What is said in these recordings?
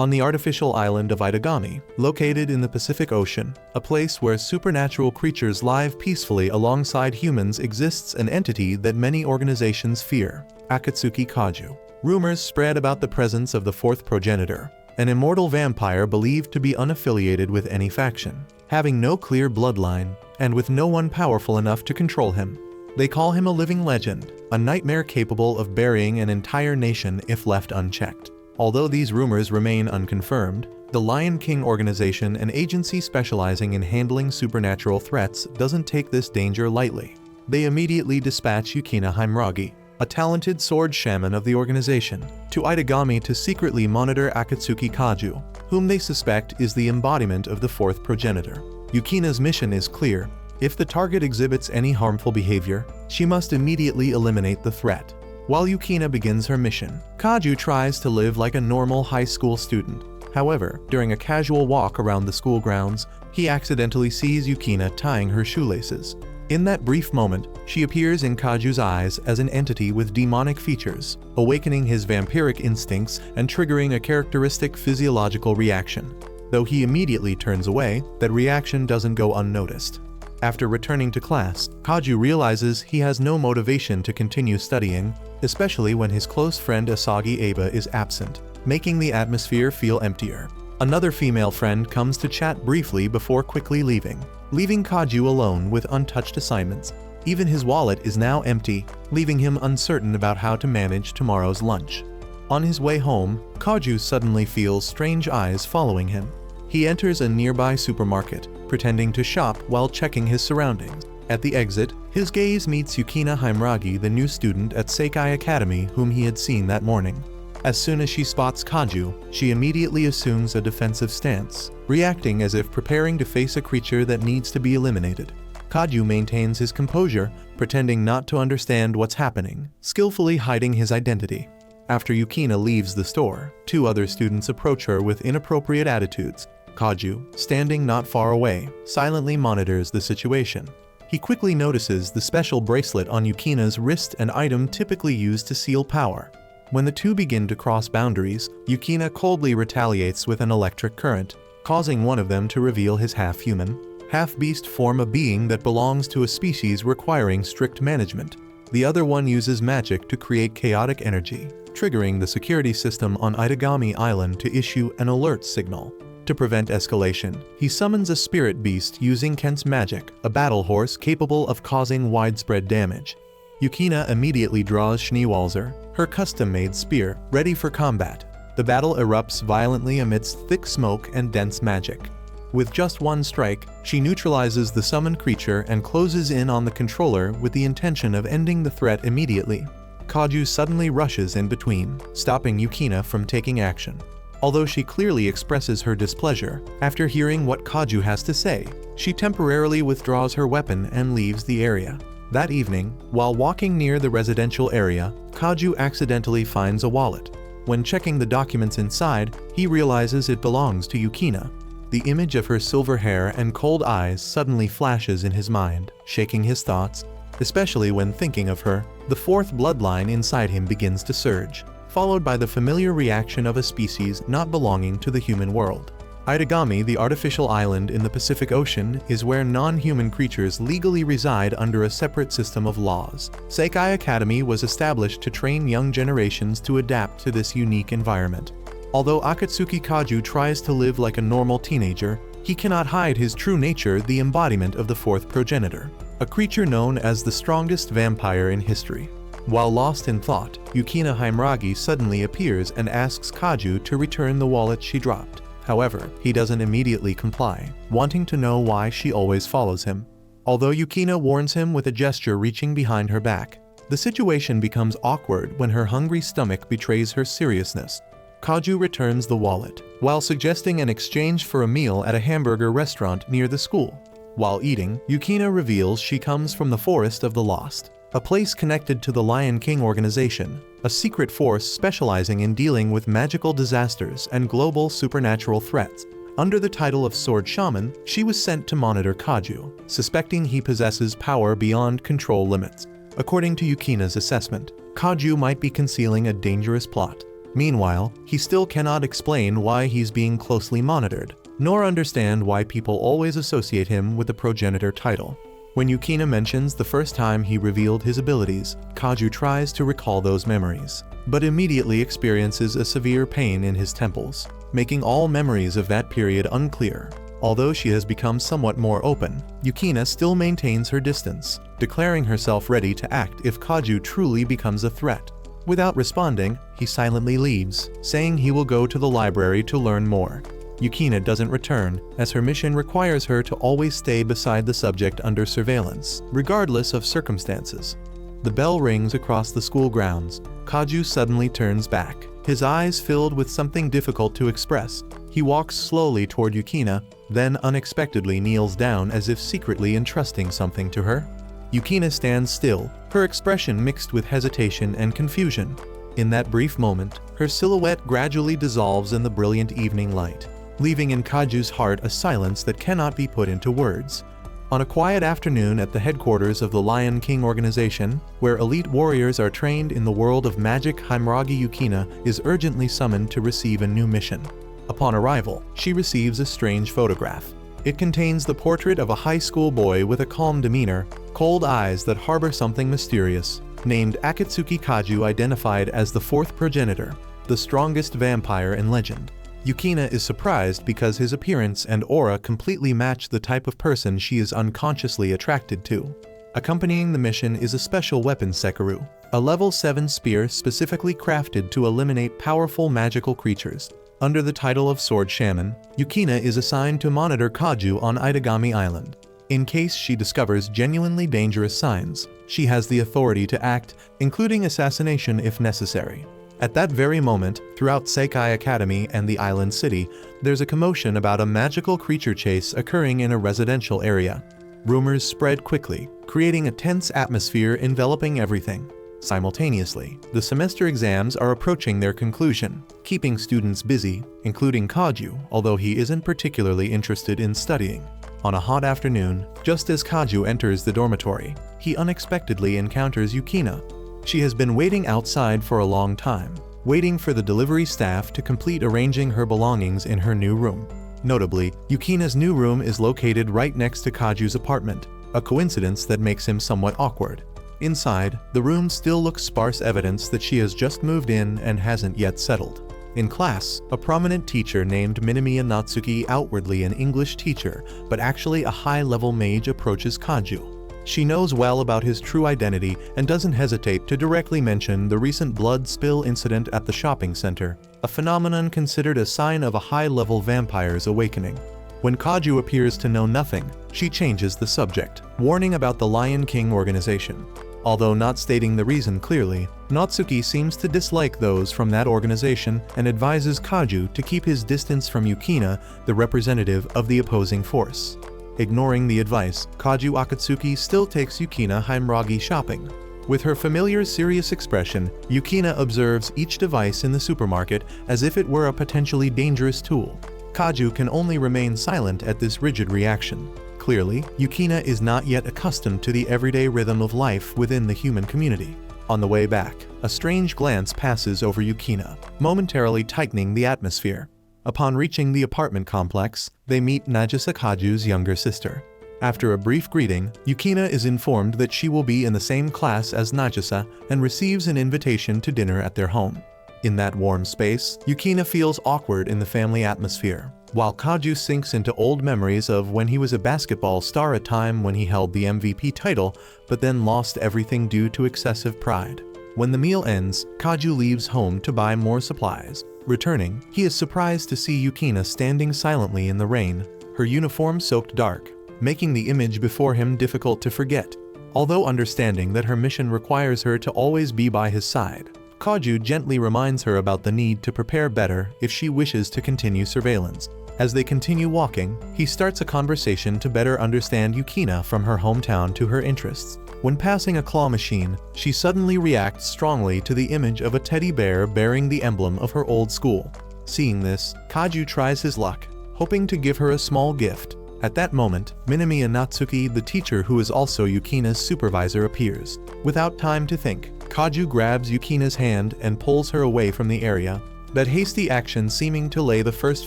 on the artificial island of Itagami, located in the Pacific Ocean, a place where supernatural creatures live peacefully alongside humans, exists an entity that many organizations fear: Akatsuki Kaju. Rumors spread about the presence of the fourth progenitor, an immortal vampire believed to be unaffiliated with any faction, having no clear bloodline, and with no one powerful enough to control him. They call him a living legend, a nightmare capable of burying an entire nation if left unchecked. Although these rumors remain unconfirmed, the Lion King organization, an agency specializing in handling supernatural threats, doesn't take this danger lightly. They immediately dispatch Yukina Himragi, a talented sword shaman of the organization, to Itagami to secretly monitor Akatsuki Kaju, whom they suspect is the embodiment of the fourth progenitor. Yukina's mission is clear: if the target exhibits any harmful behavior, she must immediately eliminate the threat. While Yukina begins her mission, Kaju tries to live like a normal high school student. However, during a casual walk around the school grounds, he accidentally sees Yukina tying her shoelaces. In that brief moment, she appears in Kaju's eyes as an entity with demonic features, awakening his vampiric instincts and triggering a characteristic physiological reaction. Though he immediately turns away, that reaction doesn't go unnoticed. After returning to class, Kaju realizes he has no motivation to continue studying, especially when his close friend Asagi is absent, making the atmosphere feel emptier. Another female friend comes to chat briefly before quickly leaving Kaju alone with untouched assignments. Even his wallet is now empty, leaving him uncertain about how to manage tomorrow's lunch. On his way home, Kaju suddenly feels strange eyes following him. He enters a nearby supermarket, pretending to shop while checking his surroundings. At the exit, his gaze meets Yukina Himragi, the new student at Seikai Academy whom he had seen that morning. As soon as she spots Kaju, she immediately assumes a defensive stance, reacting as if preparing to face a creature that needs to be eliminated. Kaju maintains his composure, pretending not to understand what's happening, skillfully hiding his identity. After Yukina leaves the store, two other students approach her with inappropriate attitudes. Kaju, standing not far away, silently monitors the situation. He quickly notices the special bracelet on Yukina's wrist, an item typically used to seal power. When the two begin to cross boundaries, Yukina coldly retaliates with an electric current, causing one of them to reveal his half-human, half-beast form, a being that belongs to a species requiring strict management. The other one uses magic to create chaotic energy, triggering the security system on Itagami Island to issue an alert signal. To prevent escalation, he summons a spirit beast using Kent's magic, a battle horse capable of causing widespread damage. Yukina immediately draws Schneewalzer, her custom-made spear, ready for combat. The battle erupts violently amidst thick smoke and dense magic. With just one strike, she neutralizes the summoned creature and closes in on the controller with the intention of ending the threat immediately. Kaju suddenly rushes in between, stopping Yukina from taking action. Although she clearly expresses her displeasure, after hearing what Kaju has to say, she temporarily withdraws her weapon and leaves the area. That evening, while walking near the residential area, Kaju accidentally finds a wallet. When checking the documents inside, he realizes it belongs to Yukina. The image of her silver hair and cold eyes suddenly flashes in his mind, shaking his thoughts. Especially when thinking of her, the fourth bloodline inside him begins to surge, followed by the familiar reaction of a species not belonging to the human world. Itagami, the artificial island in the Pacific Ocean, is where non-human creatures legally reside under a separate system of laws. Seikai Academy was established to train young generations to adapt to this unique environment. Although Akatsuki Kaju tries to live like a normal teenager, he cannot hide his true nature, the embodiment of the fourth progenitor, a creature known as the strongest vampire in history. While lost in thought, Yukina Himragi suddenly appears and asks Kaju to return the wallet she dropped. However, he doesn't immediately comply, wanting to know why she always follows him. Although Yukina warns him with a gesture reaching behind her back, the situation becomes awkward when her hungry stomach betrays her seriousness. Kaju returns the wallet, while suggesting an exchange for a meal at a hamburger restaurant near the school. While eating, Yukina reveals she comes from the Forest of the Lost, a place connected to the Lion King organization, a secret force specializing in dealing with magical disasters and global supernatural threats. Under the title of Sword Shaman, she was sent to monitor Kaju, suspecting he possesses power beyond control limits. According to Yukina's assessment, Kaju might be concealing a dangerous plot. Meanwhile, he still cannot explain why he's being closely monitored, nor understand why people always associate him with the progenitor title. When Yukina mentions the first time he revealed his abilities, Kaju tries to recall those memories, but immediately experiences a severe pain in his temples, making all memories of that period unclear. Although she has become somewhat more open, Yukina still maintains her distance, declaring herself ready to act if Kaju truly becomes a threat. Without responding, he silently leaves, saying he will go to the library to learn more. Yukina doesn't return, as her mission requires her to always stay beside the subject under surveillance, regardless of circumstances. The bell rings across the school grounds. Kaju suddenly turns back, his eyes filled with something difficult to express. He walks slowly toward Yukina, then unexpectedly kneels down as if secretly entrusting something to her. Yukina stands still, her expression mixed with hesitation and confusion. In that brief moment, her silhouette gradually dissolves in the brilliant evening light, leaving in Kaju's heart a silence that cannot be put into words. On a quiet afternoon at the headquarters of the Lion King organization, where elite warriors are trained in the world of magic, Himragi Yukina is urgently summoned to receive a new mission. Upon arrival, she receives a strange photograph. It contains the portrait of a high school boy with a calm demeanor, cold eyes that harbor something mysterious, named Akatsuki Kaju, identified as the fourth progenitor, the strongest vampire in legend. Yukina is surprised because his appearance and aura completely match the type of person she is unconsciously attracted to. Accompanying the mission is a special weapon Sekiru, a level 7 spear specifically crafted to eliminate powerful magical creatures. Under the title of Sword Shaman, Yukina is assigned to monitor Kaju on Itagami Island. In case she discovers genuinely dangerous signs, she has the authority to act, including assassination if necessary. At that very moment, throughout Seikai Academy and the island city, there's a commotion about a magical creature chase occurring in a residential area. Rumors spread quickly, creating a tense atmosphere enveloping everything. Simultaneously, the semester exams are approaching their conclusion, keeping students busy, including Kaju, although he isn't particularly interested in studying. On a hot afternoon, just as Kaju enters the dormitory, he unexpectedly encounters Yukina. She has been waiting outside for a long time, waiting for the delivery staff to complete arranging her belongings in her new room. Notably, Yukina's new room is located right next to Kaju's apartment, a coincidence that makes him somewhat awkward. Inside, the room still looks sparse, evidence that she has just moved in and hasn't yet settled. In class, a prominent teacher named Minamiya Natsuki, outwardly an English teacher, but actually a high-level mage, approaches Kaju. She knows well about his true identity and doesn't hesitate to directly mention the recent blood spill incident at the shopping center, a phenomenon considered a sign of a high-level vampire's awakening. When Kaju appears to know nothing, she changes the subject, warning about the Lion King organization. Although not stating the reason clearly, Natsuki seems to dislike those from that organization and advises Kaju to keep his distance from Yukina, the representative of the opposing force. Ignoring the advice, Kaju Akatsuki still takes Yukina Himragi shopping. With her familiar serious expression, Yukina observes each device in the supermarket as if it were a potentially dangerous tool. Kaju can only remain silent at this rigid reaction. Clearly, Yukina is not yet accustomed to the everyday rhythm of life within the human community. On the way back, a strange glance passes over Yukina, momentarily tightening the atmosphere. Upon reaching the apartment complex, they meet Nagisa, Kaju's younger sister. After a brief greeting, Yukina is informed that she will be in the same class as Nagisa and receives an invitation to dinner at their home. In that warm space, Yukina feels awkward in the family atmosphere, while Kaju sinks into old memories of when he was a basketball star, a time when he held the MVP title, but then lost everything due to excessive pride. When the meal ends, Kaju leaves home to buy more supplies. Returning, he is surprised to see Yukina standing silently in the rain, her uniform soaked dark, making the image before him difficult to forget. Although understanding that her mission requires her to always be by his side, Kaju gently reminds her about the need to prepare better if she wishes to continue surveillance. As they continue walking, he starts a conversation to better understand Yukina, from her hometown to her interests. When passing a claw machine, she suddenly reacts strongly to the image of a teddy bear bearing the emblem of her old school. Seeing this, Kaju tries his luck, hoping to give her a small gift. At that moment, Minamiya Natsuki, the teacher who is also Yukina's supervisor, appears. Without time to think, Kaju grabs Yukina's hand and pulls her away from the area, that hasty action seeming to lay the first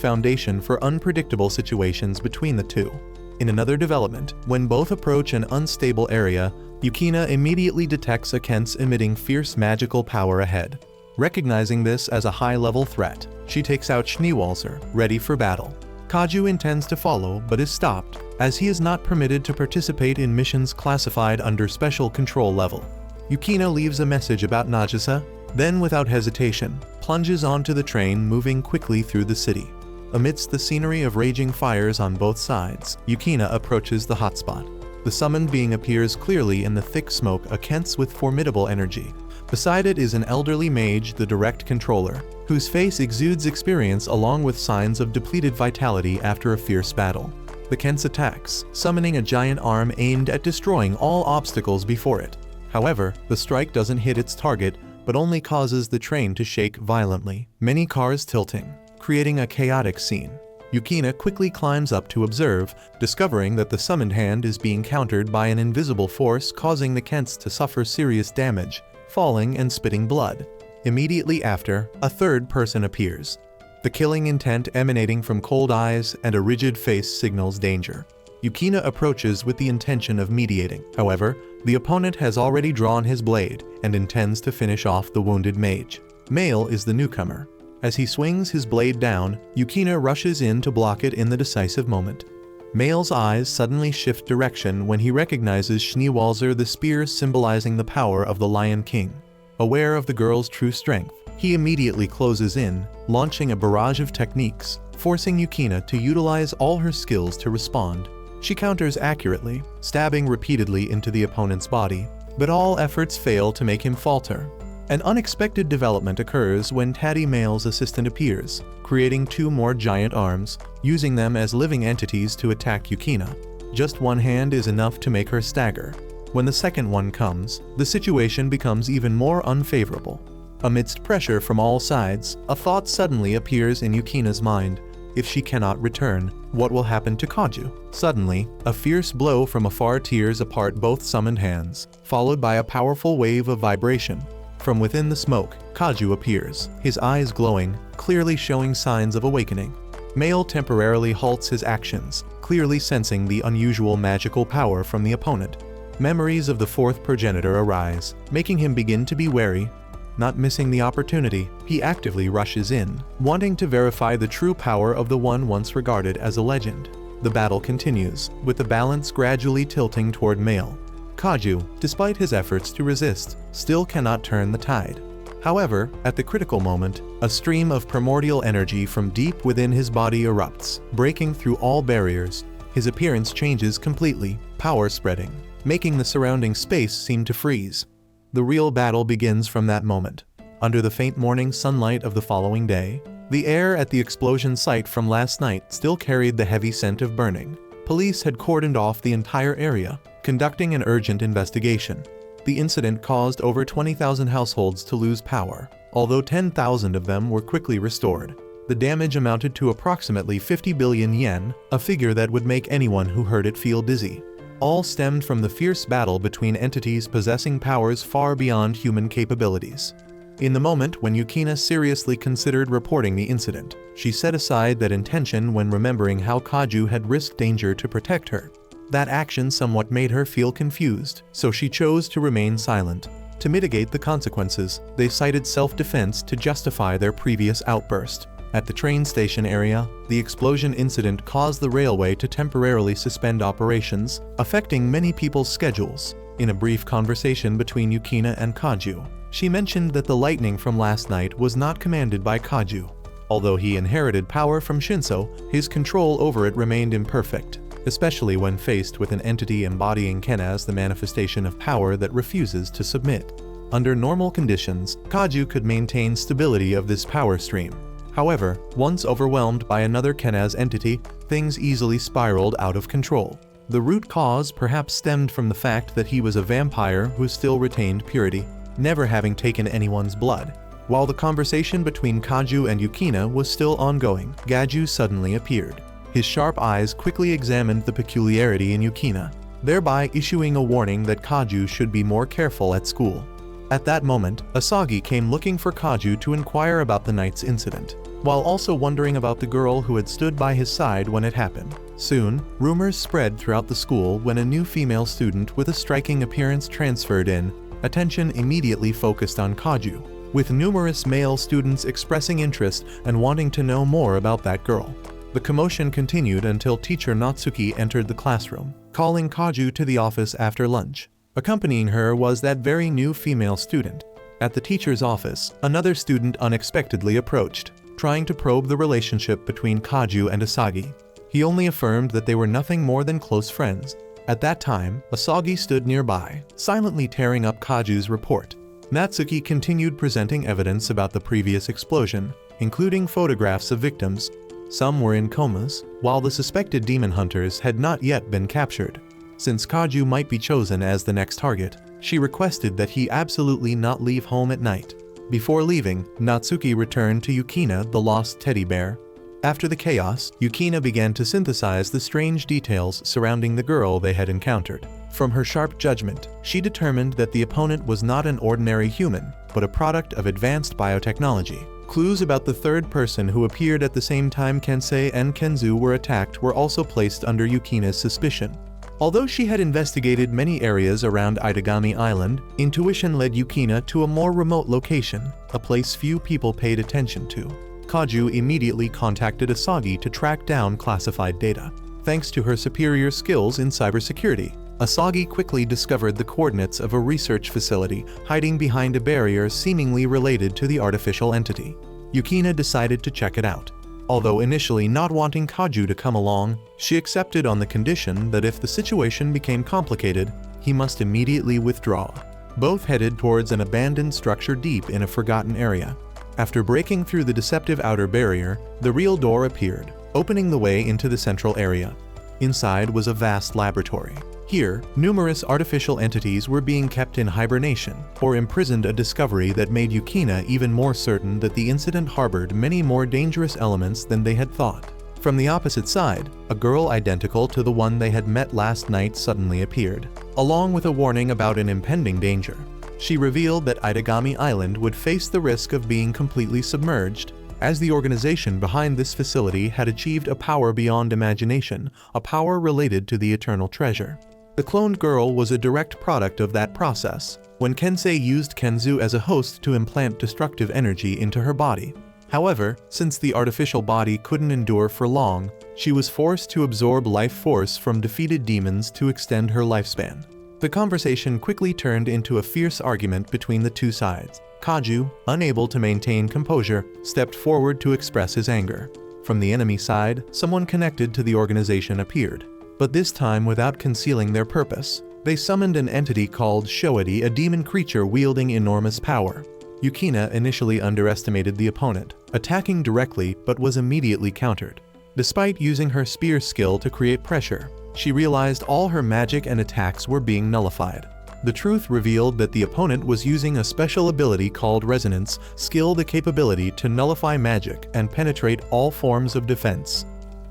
foundation for unpredictable situations between the two. In another development, when both approach an unstable area, Yukina immediately detects a Kent's emitting fierce magical power ahead. Recognizing this as a high-level threat, she takes out Schneewalzer, ready for battle. Kaju intends to follow but is stopped, as he is not permitted to participate in missions classified under special control level. Yukina leaves a message about Nagisa, then without hesitation, plunges onto the train moving quickly through the city. Amidst the scenery of raging fires on both sides, Yukina approaches the hotspot. The summoned being appears clearly in the thick smoke, a Kent's with formidable energy. Beside it is an elderly mage, the direct controller, whose face exudes experience along with signs of depleted vitality after a fierce battle. The Kent's attacks, summoning a giant arm aimed at destroying all obstacles before it. However, the strike doesn't hit its target, but only causes the train to shake violently, many cars tilting, creating a chaotic scene. Yukina quickly climbs up to observe, discovering that the summoned hand is being countered by an invisible force, causing the Kents to suffer serious damage, falling and spitting blood. Immediately after, a third person appears. The killing intent emanating from cold eyes and a rigid face signals danger. Yukina approaches with the intention of mediating. However, the opponent has already drawn his blade and intends to finish off the wounded mage. Male is the newcomer. As he swings his blade down, Yukina rushes in to block it in the decisive moment. Male's eyes suddenly shift direction when he recognizes Schneewalzer, the spear symbolizing the power of the Lion King. Aware of the girl's true strength, he immediately closes in, launching a barrage of techniques, forcing Yukina to utilize all her skills to respond. She counters accurately, stabbing repeatedly into the opponent's body, but all efforts fail to make him falter. An unexpected development occurs when Taddy Male's assistant appears, creating two more giant arms, using them as living entities to attack Yukina. Just one hand is enough to make her stagger. When the second one comes, the situation becomes even more unfavorable. Amidst pressure from all sides, a thought suddenly appears in Yukina's mind. If she cannot return, what will happen to Kaju? Suddenly, a fierce blow from afar tears apart both summoned hands, followed by a powerful wave of vibration. From within the smoke, Kaju appears, his eyes glowing, clearly showing signs of awakening. Male temporarily halts his actions, clearly sensing the unusual magical power from the opponent. Memories of the fourth progenitor arise, making him begin to be wary. Not missing the opportunity, he actively rushes in, wanting to verify the true power of the one once regarded as a legend. The battle continues, with the balance gradually tilting toward Male. Kaju, despite his efforts to resist, still cannot turn the tide. However, at the critical moment, a stream of primordial energy from deep within his body erupts, breaking through all barriers. His appearance changes completely, power spreading, making the surrounding space seem to freeze. The real battle begins from that moment. Under the faint morning sunlight of the following day, the air at the explosion site from last night still carried the heavy scent of burning. Police had cordoned off the entire area, conducting an urgent investigation. The incident caused over 20,000 households to lose power, although 10,000 of them were quickly restored. The damage amounted to approximately 50 billion yen, a figure that would make anyone who heard it feel dizzy. All stemmed from the fierce battle between entities possessing powers far beyond human capabilities. In the moment when Yukina seriously considered reporting the incident, she set aside that intention when remembering how Kaju had risked danger to protect her. That action somewhat made her feel confused, so she chose to remain silent. To mitigate the consequences, they cited self-defense to justify their previous outburst. At the train station area, the explosion incident caused the railway to temporarily suspend operations, affecting many people's schedules. In a brief conversation between Yukina and Kaju, she mentioned that the lightning from last night was not commanded by Kaju. Although he inherited power from Shinso, his control over it remained imperfect, especially when faced with an entity embodying Ken as the manifestation of power that refuses to submit. Under normal conditions, Kaju could maintain stability of this power stream. However, once overwhelmed by another Kenaz entity, things easily spiraled out of control. The root cause perhaps stemmed from the fact that he was a vampire who still retained purity, never having taken anyone's blood. While the conversation between Kaju and Yukina was still ongoing, Kaju suddenly appeared. His sharp eyes quickly examined the peculiarity in Yukina, thereby issuing a warning that Kaju should be more careful at school. At that moment, Asagi came looking for Kaju to inquire about the night's incident, while also wondering about the girl who had stood by his side when it happened. Soon, rumors spread throughout the school when a new female student with a striking appearance transferred in. Attention immediately focused on Kaju, with numerous male students expressing interest and wanting to know more about that girl. The commotion continued until teacher Natsuki entered the classroom, calling Kaju to the office after lunch. Accompanying her was that very new female student. At the teacher's office, another student unexpectedly approached, trying to probe the relationship between Kaju and Asagi. He only affirmed that they were nothing more than close friends. At that time, Asagi stood nearby, silently tearing up Kaju's report. Natsuki continued presenting evidence about the previous explosion, including photographs of victims. Some were in comas, while the suspected demon hunters had not yet been captured. Since Kaju might be chosen as the next target, she requested that he absolutely not leave home at night. Before leaving, Natsuki returned to Yukina, the lost teddy bear. After the chaos, Yukina began to synthesize the strange details surrounding the girl they had encountered. From her sharp judgment, she determined that the opponent was not an ordinary human, but a product of advanced biotechnology. Clues about the third person who appeared at the same time Kensei and Kenzu were attacked were also placed under Yukina's suspicion. Although she had investigated many areas around Itagami Island, intuition led Yukina to a more remote location, a place few people paid attention to. Kaju immediately contacted Asagi to track down classified data. Thanks to her superior skills in cybersecurity, Asagi quickly discovered the coordinates of a research facility hiding behind a barrier seemingly related to the artificial entity. Yukina decided to check it out. Although initially not wanting Kaju to come along, she accepted on the condition that if the situation became complicated, he must immediately withdraw. Both headed towards an abandoned structure deep in a forgotten area. After breaking through the deceptive outer barrier, the real door appeared, opening the way into the central area. Inside was a vast laboratory. Here, numerous artificial entities were being kept in hibernation, or imprisoned, a discovery that made Yukina even more certain that the incident harbored many more dangerous elements than they had thought. From the opposite side, a girl identical to the one they had met last night suddenly appeared, along with a warning about an impending danger. She revealed that Itagami Island would face the risk of being completely submerged, as the organization behind this facility had achieved a power beyond imagination, a power related to the eternal treasure. The cloned girl was a direct product of that process, when Kensei used Kenzu as a host to implant destructive energy into her body. However, since the artificial body couldn't endure for long, she was forced to absorb life force from defeated demons to extend her lifespan. The conversation quickly turned into a fierce argument between the two sides. Kaju, unable to maintain composure, stepped forward to express his anger. From the enemy side, someone connected to the organization appeared, but this time without concealing their purpose. They summoned an entity called Shoadi, a demon creature wielding enormous power. Yukina initially underestimated the opponent, attacking directly but was immediately countered. Despite using her spear skill to create pressure, she realized all her magic and attacks were being nullified. The truth revealed that the opponent was using a special ability called Resonance, the capability to nullify magic and penetrate all forms of defense.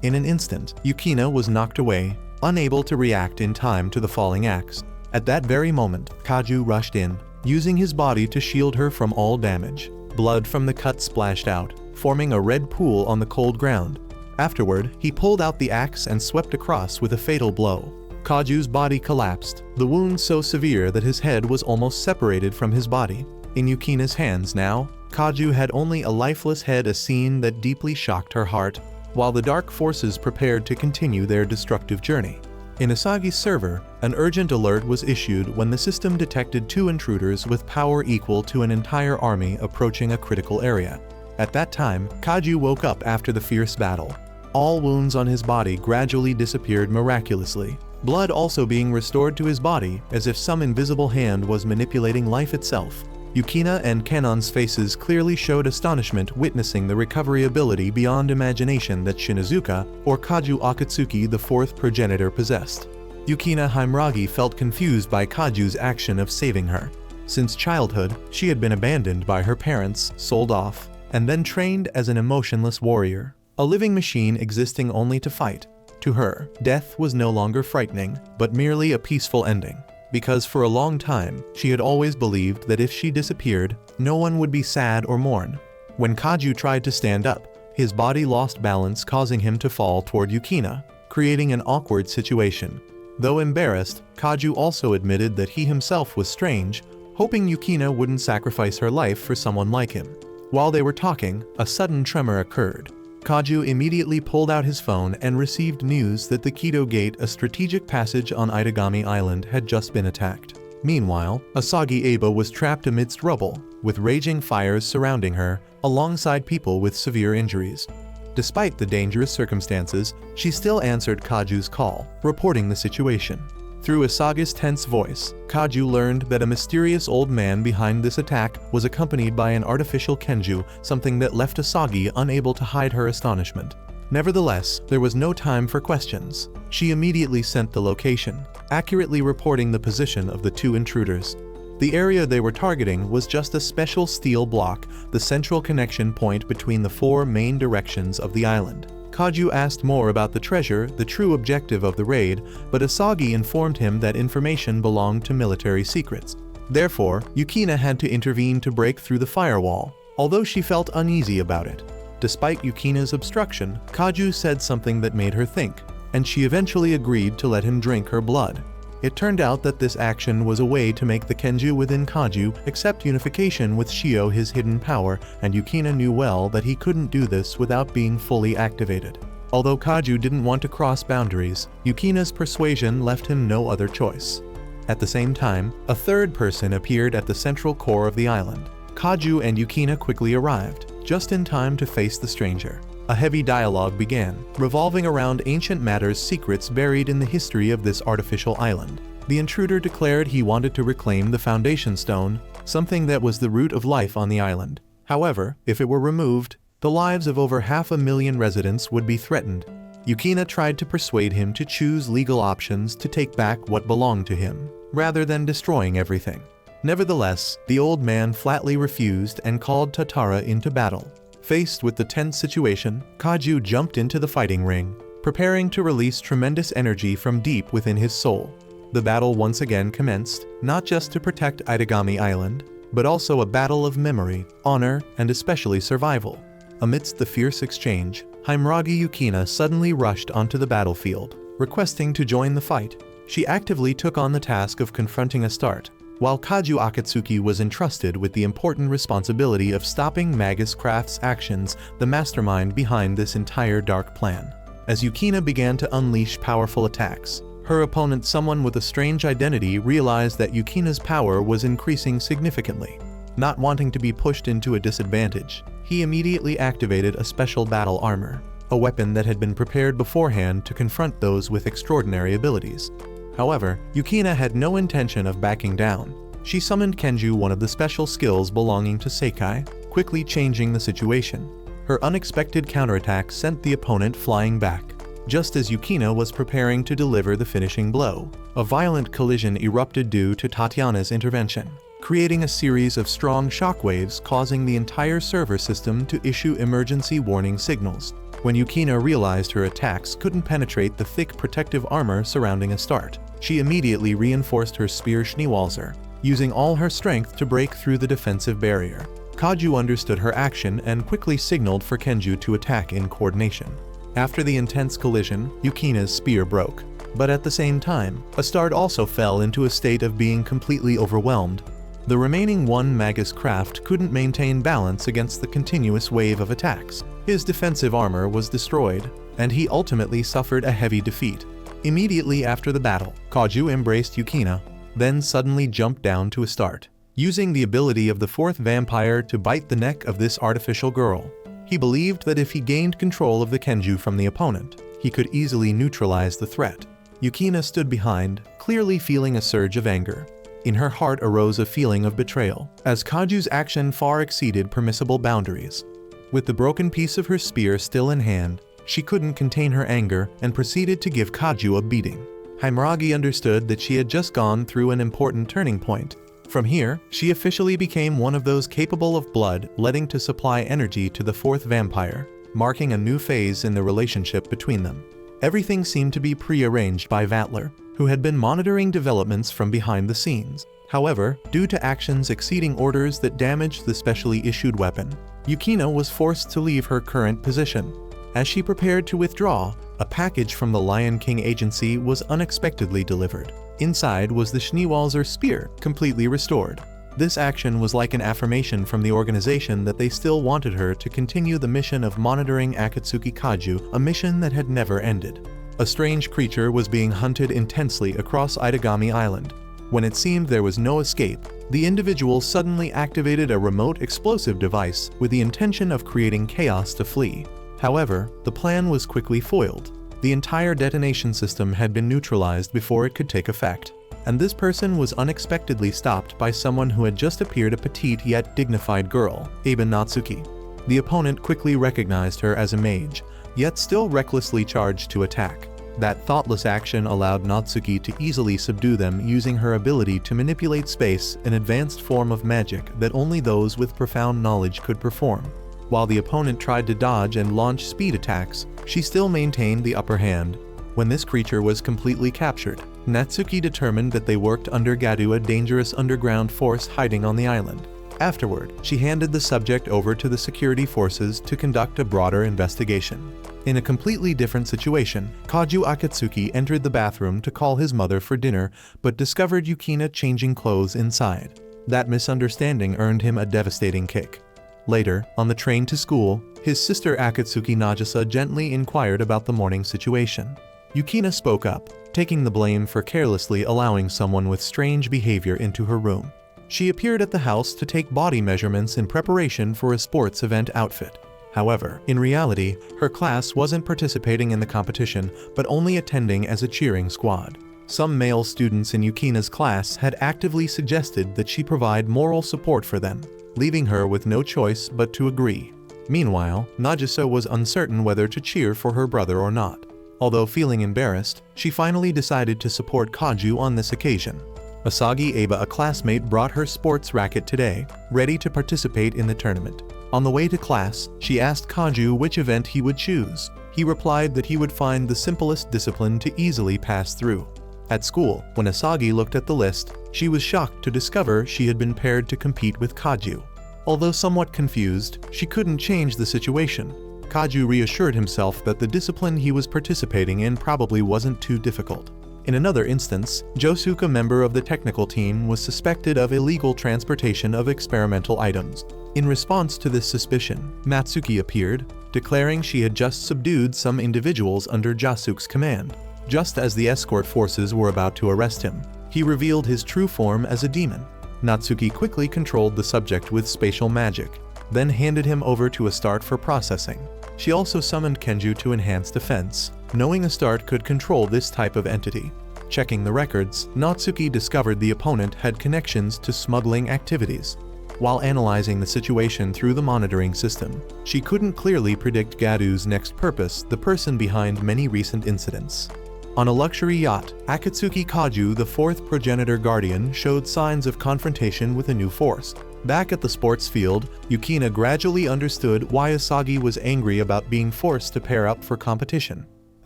In an instant, Yukina was knocked away, unable to react in time to the falling axe. At that very moment, Kaju rushed in, using his body to shield her from all damage. Blood from the cut splashed out, forming a red pool on the cold ground. Afterward, he pulled out the axe and swept across with a fatal blow. Kaju's body collapsed, the wound so severe that his head was almost separated from his body. In Yukina's hands now, Kaju had only a lifeless head, a scene that deeply shocked her heart, while the dark forces prepared to continue their destructive journey. In Asagi's server, an urgent alert was issued when the system detected 2 intruders with power equal to an entire army approaching a critical area. At that time, Kaju woke up after the fierce battle. All wounds on his body gradually disappeared miraculously, blood also being restored to his body as if some invisible hand was manipulating life itself. Yukina and Canon's faces clearly showed astonishment witnessing the recovery ability beyond imagination that Shinazuka, or Kaju Akatsuki, the 4th progenitor, possessed. Yukina Himuragi felt confused by Kaju's action of saving her. Since childhood, she had been abandoned by her parents, sold off, and then trained as an emotionless warrior, a living machine existing only to fight. To her, death was no longer frightening, but merely a peaceful ending. because for a long time, she had always believed that if she disappeared, no one would be sad or mourn. When Kaju tried to stand up, his body lost balance, causing him to fall toward Yukina, creating an awkward situation. Though embarrassed, Kaju also admitted that he himself was strange, hoping Yukina wouldn't sacrifice her life for someone like him. While they were talking, a sudden tremor occurred. Kaju immediately pulled out his phone and received news that the Kido Gate, a strategic passage on Itagami Island, had just been attacked. Meanwhile, Asagi Aba was trapped amidst rubble, with raging fires surrounding her, alongside people with severe injuries. Despite the dangerous circumstances, she still answered Kaju's call, reporting the situation. Through Asagi's tense voice, Kaju learned that a mysterious old man behind this attack was accompanied by an artificial Kenju, something that left Asagi unable to hide her astonishment. Nevertheless, there was no time for questions. She immediately sent the location, accurately reporting the position of the two intruders. The area they were targeting was just a special steel block, the central connection point between the four main directions of the island. Kaju asked more about the treasure, the true objective of the raid, but Asagi informed him that information belonged to military secrets. Therefore, Yukina had to intervene to break through the firewall, although she felt uneasy about it. Despite Yukina's obstruction, Kaju said something that made her think, and she eventually agreed to let him drink her blood. It turned out that this action was a way to make the Kenju within Kaju accept unification with Shio, his hidden power, and Yukina knew well that he couldn't do this without being fully activated. Although Kaju didn't want to cross boundaries, Yukina's persuasion left him no other choice. At the same time, a third person appeared at the central core of the island. Kaju and Yukina quickly arrived, just in time to face the stranger. A heavy dialogue began, revolving around ancient matters, secrets buried in the history of this artificial island. The intruder declared he wanted to reclaim the foundation stone, something that was the root of life on the island. However, if it were removed, the lives of over 500,000 residents would be threatened. Yukina tried to persuade him to choose legal options to take back what belonged to him, rather than destroying everything. Nevertheless, the old man flatly refused and called Tatara into battle. Faced with the tense situation, Kaju jumped into the fighting ring, preparing to release tremendous energy from deep within his soul. The battle once again commenced, not just to protect Itagami Island, but also a battle of memory, honor, and especially survival. Amidst the fierce exchange, Himuragi Yukina suddenly rushed onto the battlefield, requesting to join the fight. She actively took on the task of confronting Astarte, while Kaju Akatsuki was entrusted with the important responsibility of stopping Magus Craft's actions, the mastermind behind this entire dark plan. As Yukina began to unleash powerful attacks, her opponent, someone with a strange identity, realized that Yukina's power was increasing significantly. Not wanting to be pushed into a disadvantage, he immediately activated a special battle armor, a weapon that had been prepared beforehand to confront those with extraordinary abilities. However, Yukina had no intention of backing down. She summoned Kenju, one of the special skills belonging to Seikai, quickly changing the situation. Her unexpected counterattack sent the opponent flying back. Just as Yukina was preparing to deliver the finishing blow, a violent collision erupted due to Tatiana's intervention, creating a series of strong shockwaves, causing the entire server system to issue emergency warning signals. When Yukina realized her attacks couldn't penetrate the thick protective armor surrounding Astarte, she immediately reinforced her spear Schneewalzer, using all her strength to break through the defensive barrier. Kaju understood her action and quickly signaled for Kenju to attack in coordination. After the intense collision, Yukina's spear broke, but at the same time, Astarte also fell into a state of being completely overwhelmed. The remaining one Magus Craft couldn't maintain balance against the continuous wave of attacks. His defensive armor was destroyed, and he ultimately suffered a heavy defeat. Immediately after the battle, Kaju embraced Yukina, then suddenly jumped down to Astarte, using the ability of the fourth vampire to bite the neck of this artificial girl. He believed that if he gained control of the Kenju from the opponent, he could easily neutralize the threat. Yukina stood behind, clearly feeling a surge of anger. In her heart arose a feeling of betrayal, as Kaju's action far exceeded permissible boundaries. With the broken piece of her spear still in hand, she couldn't contain her anger and proceeded to give Kaju a beating. Himuragi understood that she had just gone through an important turning point. From here, she officially became one of those capable of blood letting to supply energy to the fourth vampire, marking a new phase in the relationship between them. Everything seemed to be prearranged by Vatler. who had been monitoring developments from behind the scenes. However, due to actions exceeding orders that damaged the specially issued weapon, Yukina was forced to leave her current position. As she prepared to withdraw, a package from the Lion King agency was unexpectedly delivered. Inside was the Schneewalzer spear, completely restored. This action was like an affirmation from the organization that they still wanted her to continue the mission of monitoring Akatsuki Kaju, a mission that had never ended. A strange creature was being hunted intensely across Itagami Island. When it seemed there was no escape, the individual suddenly activated a remote explosive device with the intention of creating chaos to flee. However, the plan was quickly foiled. The entire detonation system had been neutralized before it could take effect, and this person was unexpectedly stopped by someone who had just appeared, a petite yet dignified girl, Natsuki. The opponent quickly recognized her as a mage, yet still recklessly charged to attack. That thoughtless action allowed Natsuki to easily subdue them using her ability to manipulate space, an advanced form of magic that only those with profound knowledge could perform. While the opponent tried to dodge and launch speed attacks, she still maintained the upper hand. When this creature was completely captured, Natsuki determined that they worked under Kaju, a dangerous underground force hiding on the island. Afterward, she handed the subject over to the security forces to conduct a broader investigation. In a completely different situation, Kaju Akatsuki entered the bathroom to call his mother for dinner, but discovered Yukina changing clothes inside. That misunderstanding earned him a devastating kick. Later, on the train to school, his sister Akatsuki Nagisa gently inquired about the morning situation. Yukina spoke up, taking the blame for carelessly allowing someone with strange behavior into her room. She appeared at the house to take body measurements in preparation for a sports event outfit. However, in reality, her class wasn't participating in the competition, but only attending as a cheering squad. Some male students in Yukina's class had actively suggested that she provide moral support for them, leaving her with no choice but to agree. Meanwhile, Nagisa was uncertain whether to cheer for her brother or not. Although feeling embarrassed, she finally decided to support Kaju on this occasion. Asagi, a classmate, brought her sports racket today, ready to participate in the tournament. On the way to class, she asked Kaju which event he would choose. He replied that he would find the simplest discipline to easily pass through. At school, when Asagi looked at the list, she was shocked to discover she had been paired to compete with Kaju. Although somewhat confused, she couldn't change the situation. Kaju reassured himself that the discipline he was participating in probably wasn't too difficult. In another instance, Josuke, a member of the technical team, was suspected of illegal transportation of experimental items. In response to this suspicion, Natsuki appeared, declaring she had just subdued some individuals under Josuke's command. Just as the escort forces were about to arrest him, he revealed his true form as a demon. Natsuki quickly controlled the subject with spatial magic, then handed him over to Astarte for processing. She also summoned Kenju to enhance defense, knowing Astarte could control this type of entity. Checking the records, Natsuki discovered the opponent had connections to smuggling activities. While analyzing the situation through the monitoring system, she couldn't clearly predict Kaju's next purpose, the person behind many recent incidents. On a luxury yacht, Akatsuki Kaju, the fourth progenitor guardian, showed signs of confrontation with a new force. Back at the sports field, Yukina gradually understood why Asagi was angry about being forced to pair up for competition.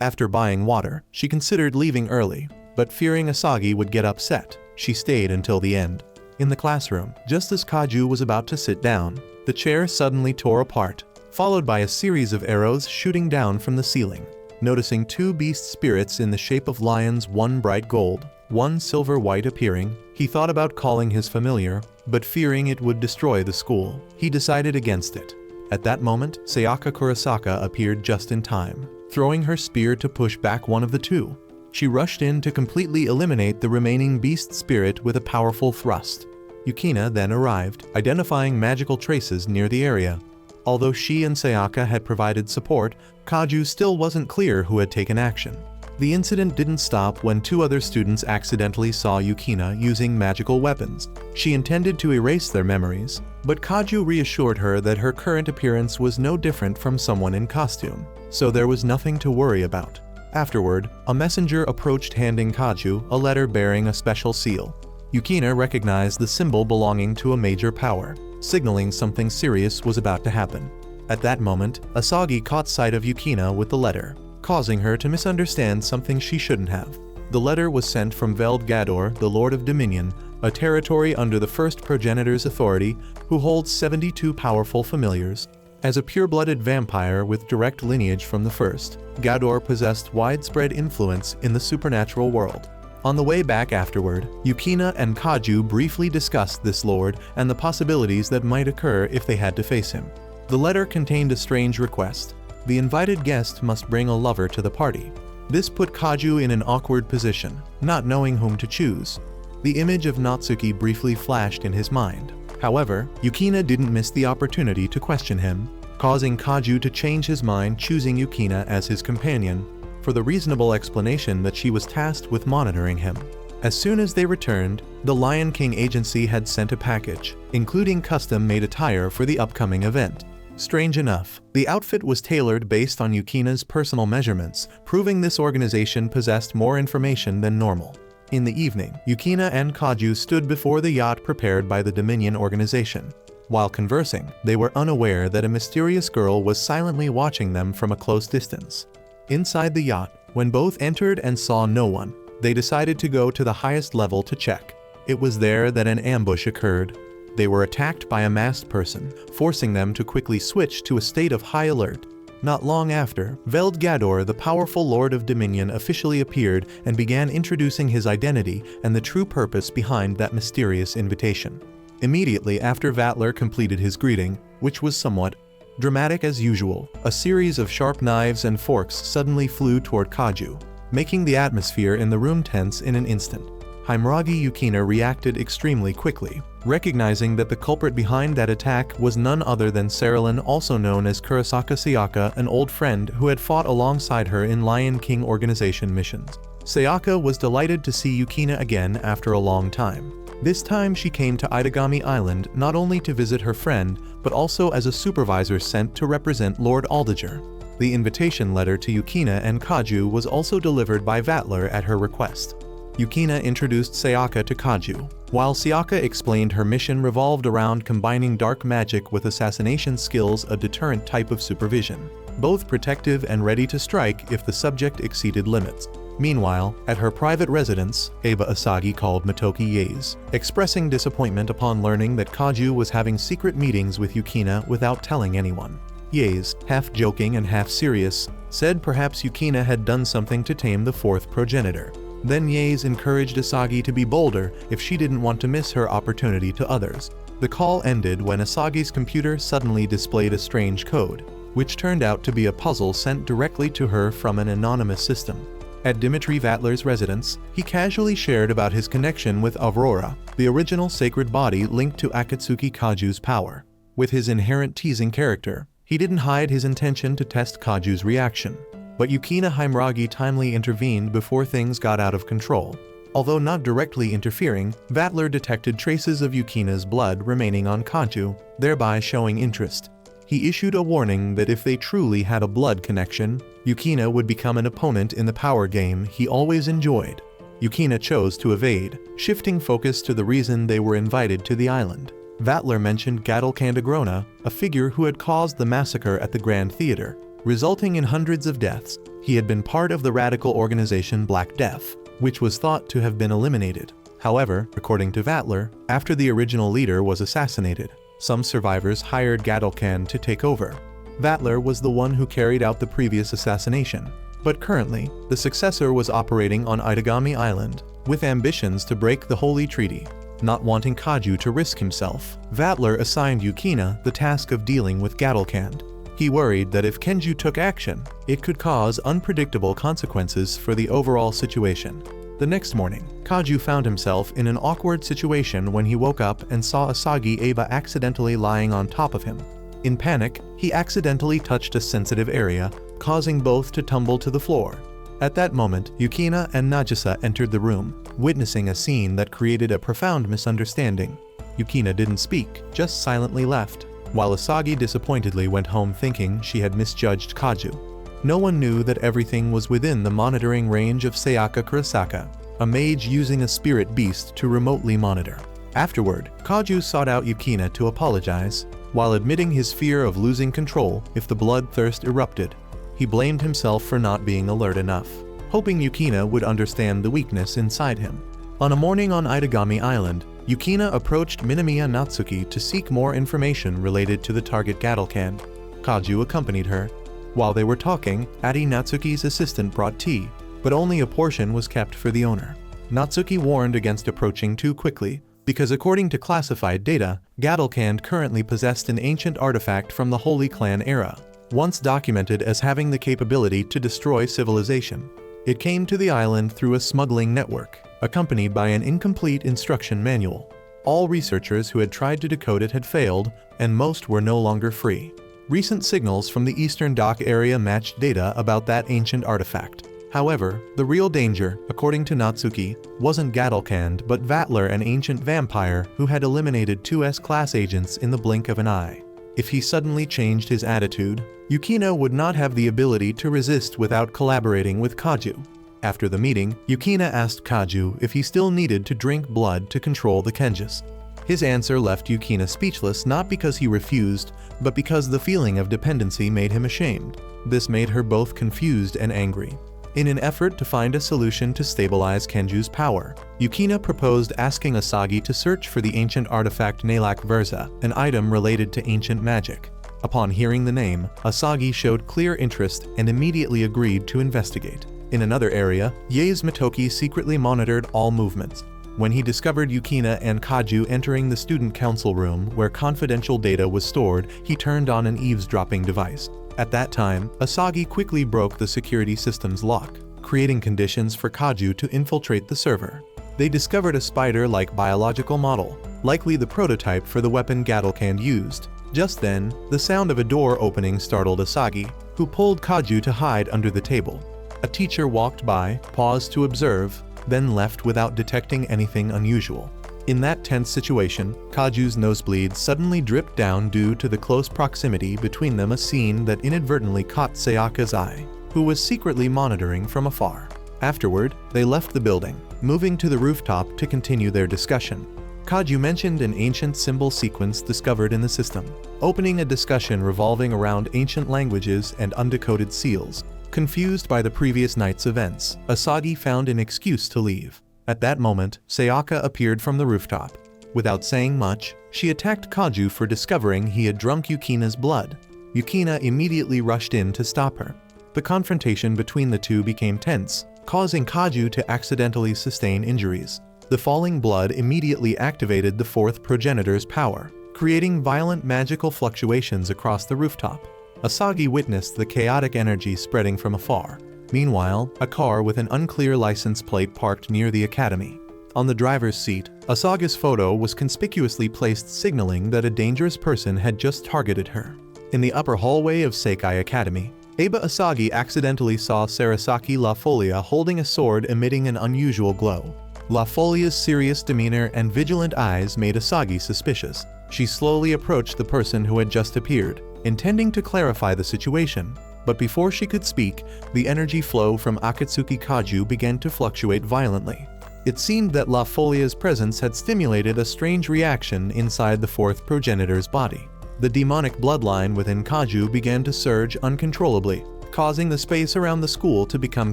After buying water, she considered leaving early, but fearing Asagi would get upset, she stayed until the end. In the classroom, just as Kaju was about to sit down, the chair suddenly tore apart, followed by a series of arrows shooting down from the ceiling. Noticing two beast spirits in the shape of lions, one bright gold, one silver white appearing, he thought about calling his familiar, but fearing it would destroy the school, he decided against it. At that moment, Sayaka Kurosaka appeared just in time, throwing her spear to push back one of the two. She rushed in to completely eliminate the remaining beast spirit with a powerful thrust. Yukina then arrived, identifying magical traces near the area. Although she and Sayaka had provided support, Kaju still wasn't clear who had taken action. The incident didn't stop when two other students accidentally saw Yukina using magical weapons. She intended to erase their memories, but Kaju reassured her that her current appearance was no different from someone in costume, so there was nothing to worry about. Afterward, a messenger approached handing Kaju a letter bearing a special seal. Yukina recognized the symbol belonging to a major power, signaling something serious was about to happen. At that moment, Asagi caught sight of Yukina with the letter, causing her to misunderstand something she shouldn't have. The letter was sent from Veld Gador, the Lord of Dominion, a territory under the first progenitor's authority, who holds 72 powerful familiars. As a pure-blooded vampire with direct lineage from the first, Gador possessed widespread influence in the supernatural world. On the way back afterward, Yukina and Kaju briefly discussed this lord and the possibilities that might occur if they had to face him. The letter contained a strange request. The invited guest must bring a lover to the party. This put Kaju in an awkward position, not knowing whom to choose. The image of Natsuki briefly flashed in his mind. However, Yukina didn't miss the opportunity to question him, causing Kaju to change his mind, choosing Yukina as his companion, for the reasonable explanation that she was tasked with monitoring him. As soon as they returned, the Lion King agency had sent a package, including custom-made attire for the upcoming event. Strange enough, the outfit was tailored based on Yukina's personal measurements, proving this organization possessed more information than normal. In the evening, Yukina and Kaju stood before the yacht prepared by the Dominion organization. While conversing, they were unaware that a mysterious girl was silently watching them from a close distance. Inside the yacht, when both entered and saw no one, they decided to go to the highest level to check. It was there that an ambush occurred. They were attacked by a masked person, forcing them to quickly switch to a state of high alert. Not long after, Veld Gador, the powerful Lord of Dominion, officially appeared and began introducing his identity and the true purpose behind that mysterious invitation. Immediately after Vatler completed his greeting, which was somewhat dramatic as usual, a series of sharp knives and forks suddenly flew toward Kaju, making the atmosphere in the room tense in an instant. Himragi Yukina reacted extremely quickly, recognizing that the culprit behind that attack was none other than Sarilyn, also known as Kurosaka Sayaka, an old friend who had fought alongside her in Lion King organization missions. Sayaka was delighted to see Yukina again after a long time. This time she came to Itagami Island not only to visit her friend, but also as a supervisor sent to represent Lord Aldiger. The invitation letter to Yukina and Kaju was also delivered by Vatler at her request. Yukina introduced Sayaka to Kaju, while Sayaka explained her mission revolved around combining dark magic with assassination skills, a deterrent type of supervision, both protective and ready to strike if the subject exceeded limits. Meanwhile, at her private residence, Aba Asagi called Motoki Yaze, expressing disappointment upon learning that Kaju was having secret meetings with Yukina without telling anyone. Yaze, half joking and half serious, said perhaps Yukina had done something to tame the fourth progenitor. Then Yaze encouraged Asagi to be bolder if she didn't want to miss her opportunity to others. The call ended when Asagi's computer suddenly displayed a strange code, which turned out to be a puzzle sent directly to her from an anonymous system. At Dimitri Vatler's residence, he casually shared about his connection with Aurora, the original sacred body linked to Akatsuki Kaju's power. With his inherent teasing character, he didn't hide his intention to test Kaju's reaction. But Yukina Himragi timely intervened before things got out of control. Although not directly interfering, Vatler detected traces of Yukina's blood remaining on Kaju, thereby showing interest. He issued a warning that if they truly had a blood connection, Yukina would become an opponent in the power game he always enjoyed. Yukina chose to evade, shifting focus to the reason they were invited to the island. Vatler mentioned Gadol Candagrona, a figure who had caused the massacre at the Grand Theater, resulting in hundreds of deaths. He had been part of the radical organization Black Death, which was thought to have been eliminated. However, according to Vatler, after the original leader was assassinated, some survivors hired Gadolcan to take over. Vatler was the one who carried out the previous assassination, but currently, the successor was operating on Itagami Island, with ambitions to break the Holy Treaty. Not wanting Kaju to risk himself, Vatler assigned Yukina the task of dealing with Gadolcan. He worried that if Kenju took action, it could cause unpredictable consequences for the overall situation. The next morning, Kaju found himself in an awkward situation when he woke up and saw Asagi Aba accidentally lying on top of him. In panic, he accidentally touched a sensitive area, causing both to tumble to the floor. At that moment, Yukina and Nagisa entered the room, witnessing a scene that created a profound misunderstanding. Yukina didn't speak, just silently left, while Asagi disappointedly went home thinking she had misjudged Kaju. No one knew that everything was within the monitoring range of Sayaka Kurosaka, a mage using a spirit beast to remotely monitor. Afterward, Kaju sought out Yukina to apologize, while admitting his fear of losing control if the bloodthirst erupted. He blamed himself for not being alert enough. hoping Yukina would understand the weakness inside him. On a morning on Itagami Island, Yukina approached Minamiya Natsuki to seek more information related to the target Gattlecan. Kaju accompanied her. While they were talking, Natsuki's assistant brought tea, but only a portion was kept for the owner. Natsuki warned against approaching too quickly, because according to classified data, Gattlecan currently possessed an ancient artifact from the Holy Clan era, once documented as having the capability to destroy civilization. It came to the island through a smuggling network, accompanied by an incomplete instruction manual. All researchers who had tried to decode it had failed, and most were no longer free. Recent signals from the Eastern Dock area matched data about that ancient artifact. However, the real danger, according to Natsuki, wasn't Gattlecan but Vatler, an ancient vampire who had eliminated 2 S-class agents in the blink of an eye. If he suddenly changed his attitude, Yukina would not have the ability to resist without collaborating with Kaju. After the meeting, Yukina asked Kaju if he still needed to drink blood to control the Kenjis. His answer left Yukina speechless, not because he refused, but because the feeling of dependency made him ashamed. This made her both confused and angry. In an effort to find a solution to stabilize Kenju's power, Yukina proposed asking Asagi to search for the ancient artifact Nalakubra, an item related to ancient magic. Upon hearing the name, Asagi showed clear interest and immediately agreed to investigate. In another area, Yae's Mitoki secretly monitored all movements. When he discovered Yukina and Kaju entering the student council room where confidential data was stored, he turned on an eavesdropping device. At that time, Asagi quickly broke the security system's lock, creating conditions for Kaju to infiltrate the server. They discovered a spider-like biological model, likely the prototype for the weapon Gattlecan used. Just then, the sound of a door opening startled Asagi, who pulled Kaju to hide under the table. A teacher walked by, paused to observe, then left without detecting anything unusual. In that tense situation, Kaju's nosebleed suddenly dripped down due to the close proximity between them, a scene that inadvertently caught Sayaka's eye, who was secretly monitoring from afar. Afterward, they left the building, moving to the rooftop to continue their discussion. Kaju mentioned an ancient symbol sequence discovered in the system, opening a discussion revolving around ancient languages and undecoded seals. Confused by the previous night's events, Asagi found an excuse to leave. At that moment, Sayaka appeared from the rooftop. Without saying much, she attacked Kaju for discovering he had drunk Yukina's blood. Yukina immediately rushed in to stop her. The confrontation between the two became tense, causing Kaju to accidentally sustain injuries. The falling blood immediately activated the 4th progenitor's power, creating violent magical fluctuations across the rooftop. Asagi witnessed the chaotic energy spreading from afar. Meanwhile, a car with an unclear license plate parked near the academy. On the driver's seat, Asagi's photo was conspicuously placed, signaling that a dangerous person had just targeted her. In the upper hallway of Seikai Academy, Aba Asagi accidentally saw Sarasaki La Folia holding a sword emitting an unusual glow. La Folia's serious demeanor and vigilant eyes made Asagi suspicious. She slowly approached the person who had just appeared, intending to clarify the situation. But before she could speak, the energy flow from Akatsuki Kaju began to fluctuate violently. It seemed that La Folia's presence had stimulated a strange reaction inside the 4th progenitor's body. The demonic bloodline within Kaju began to surge uncontrollably, causing the space around the school to become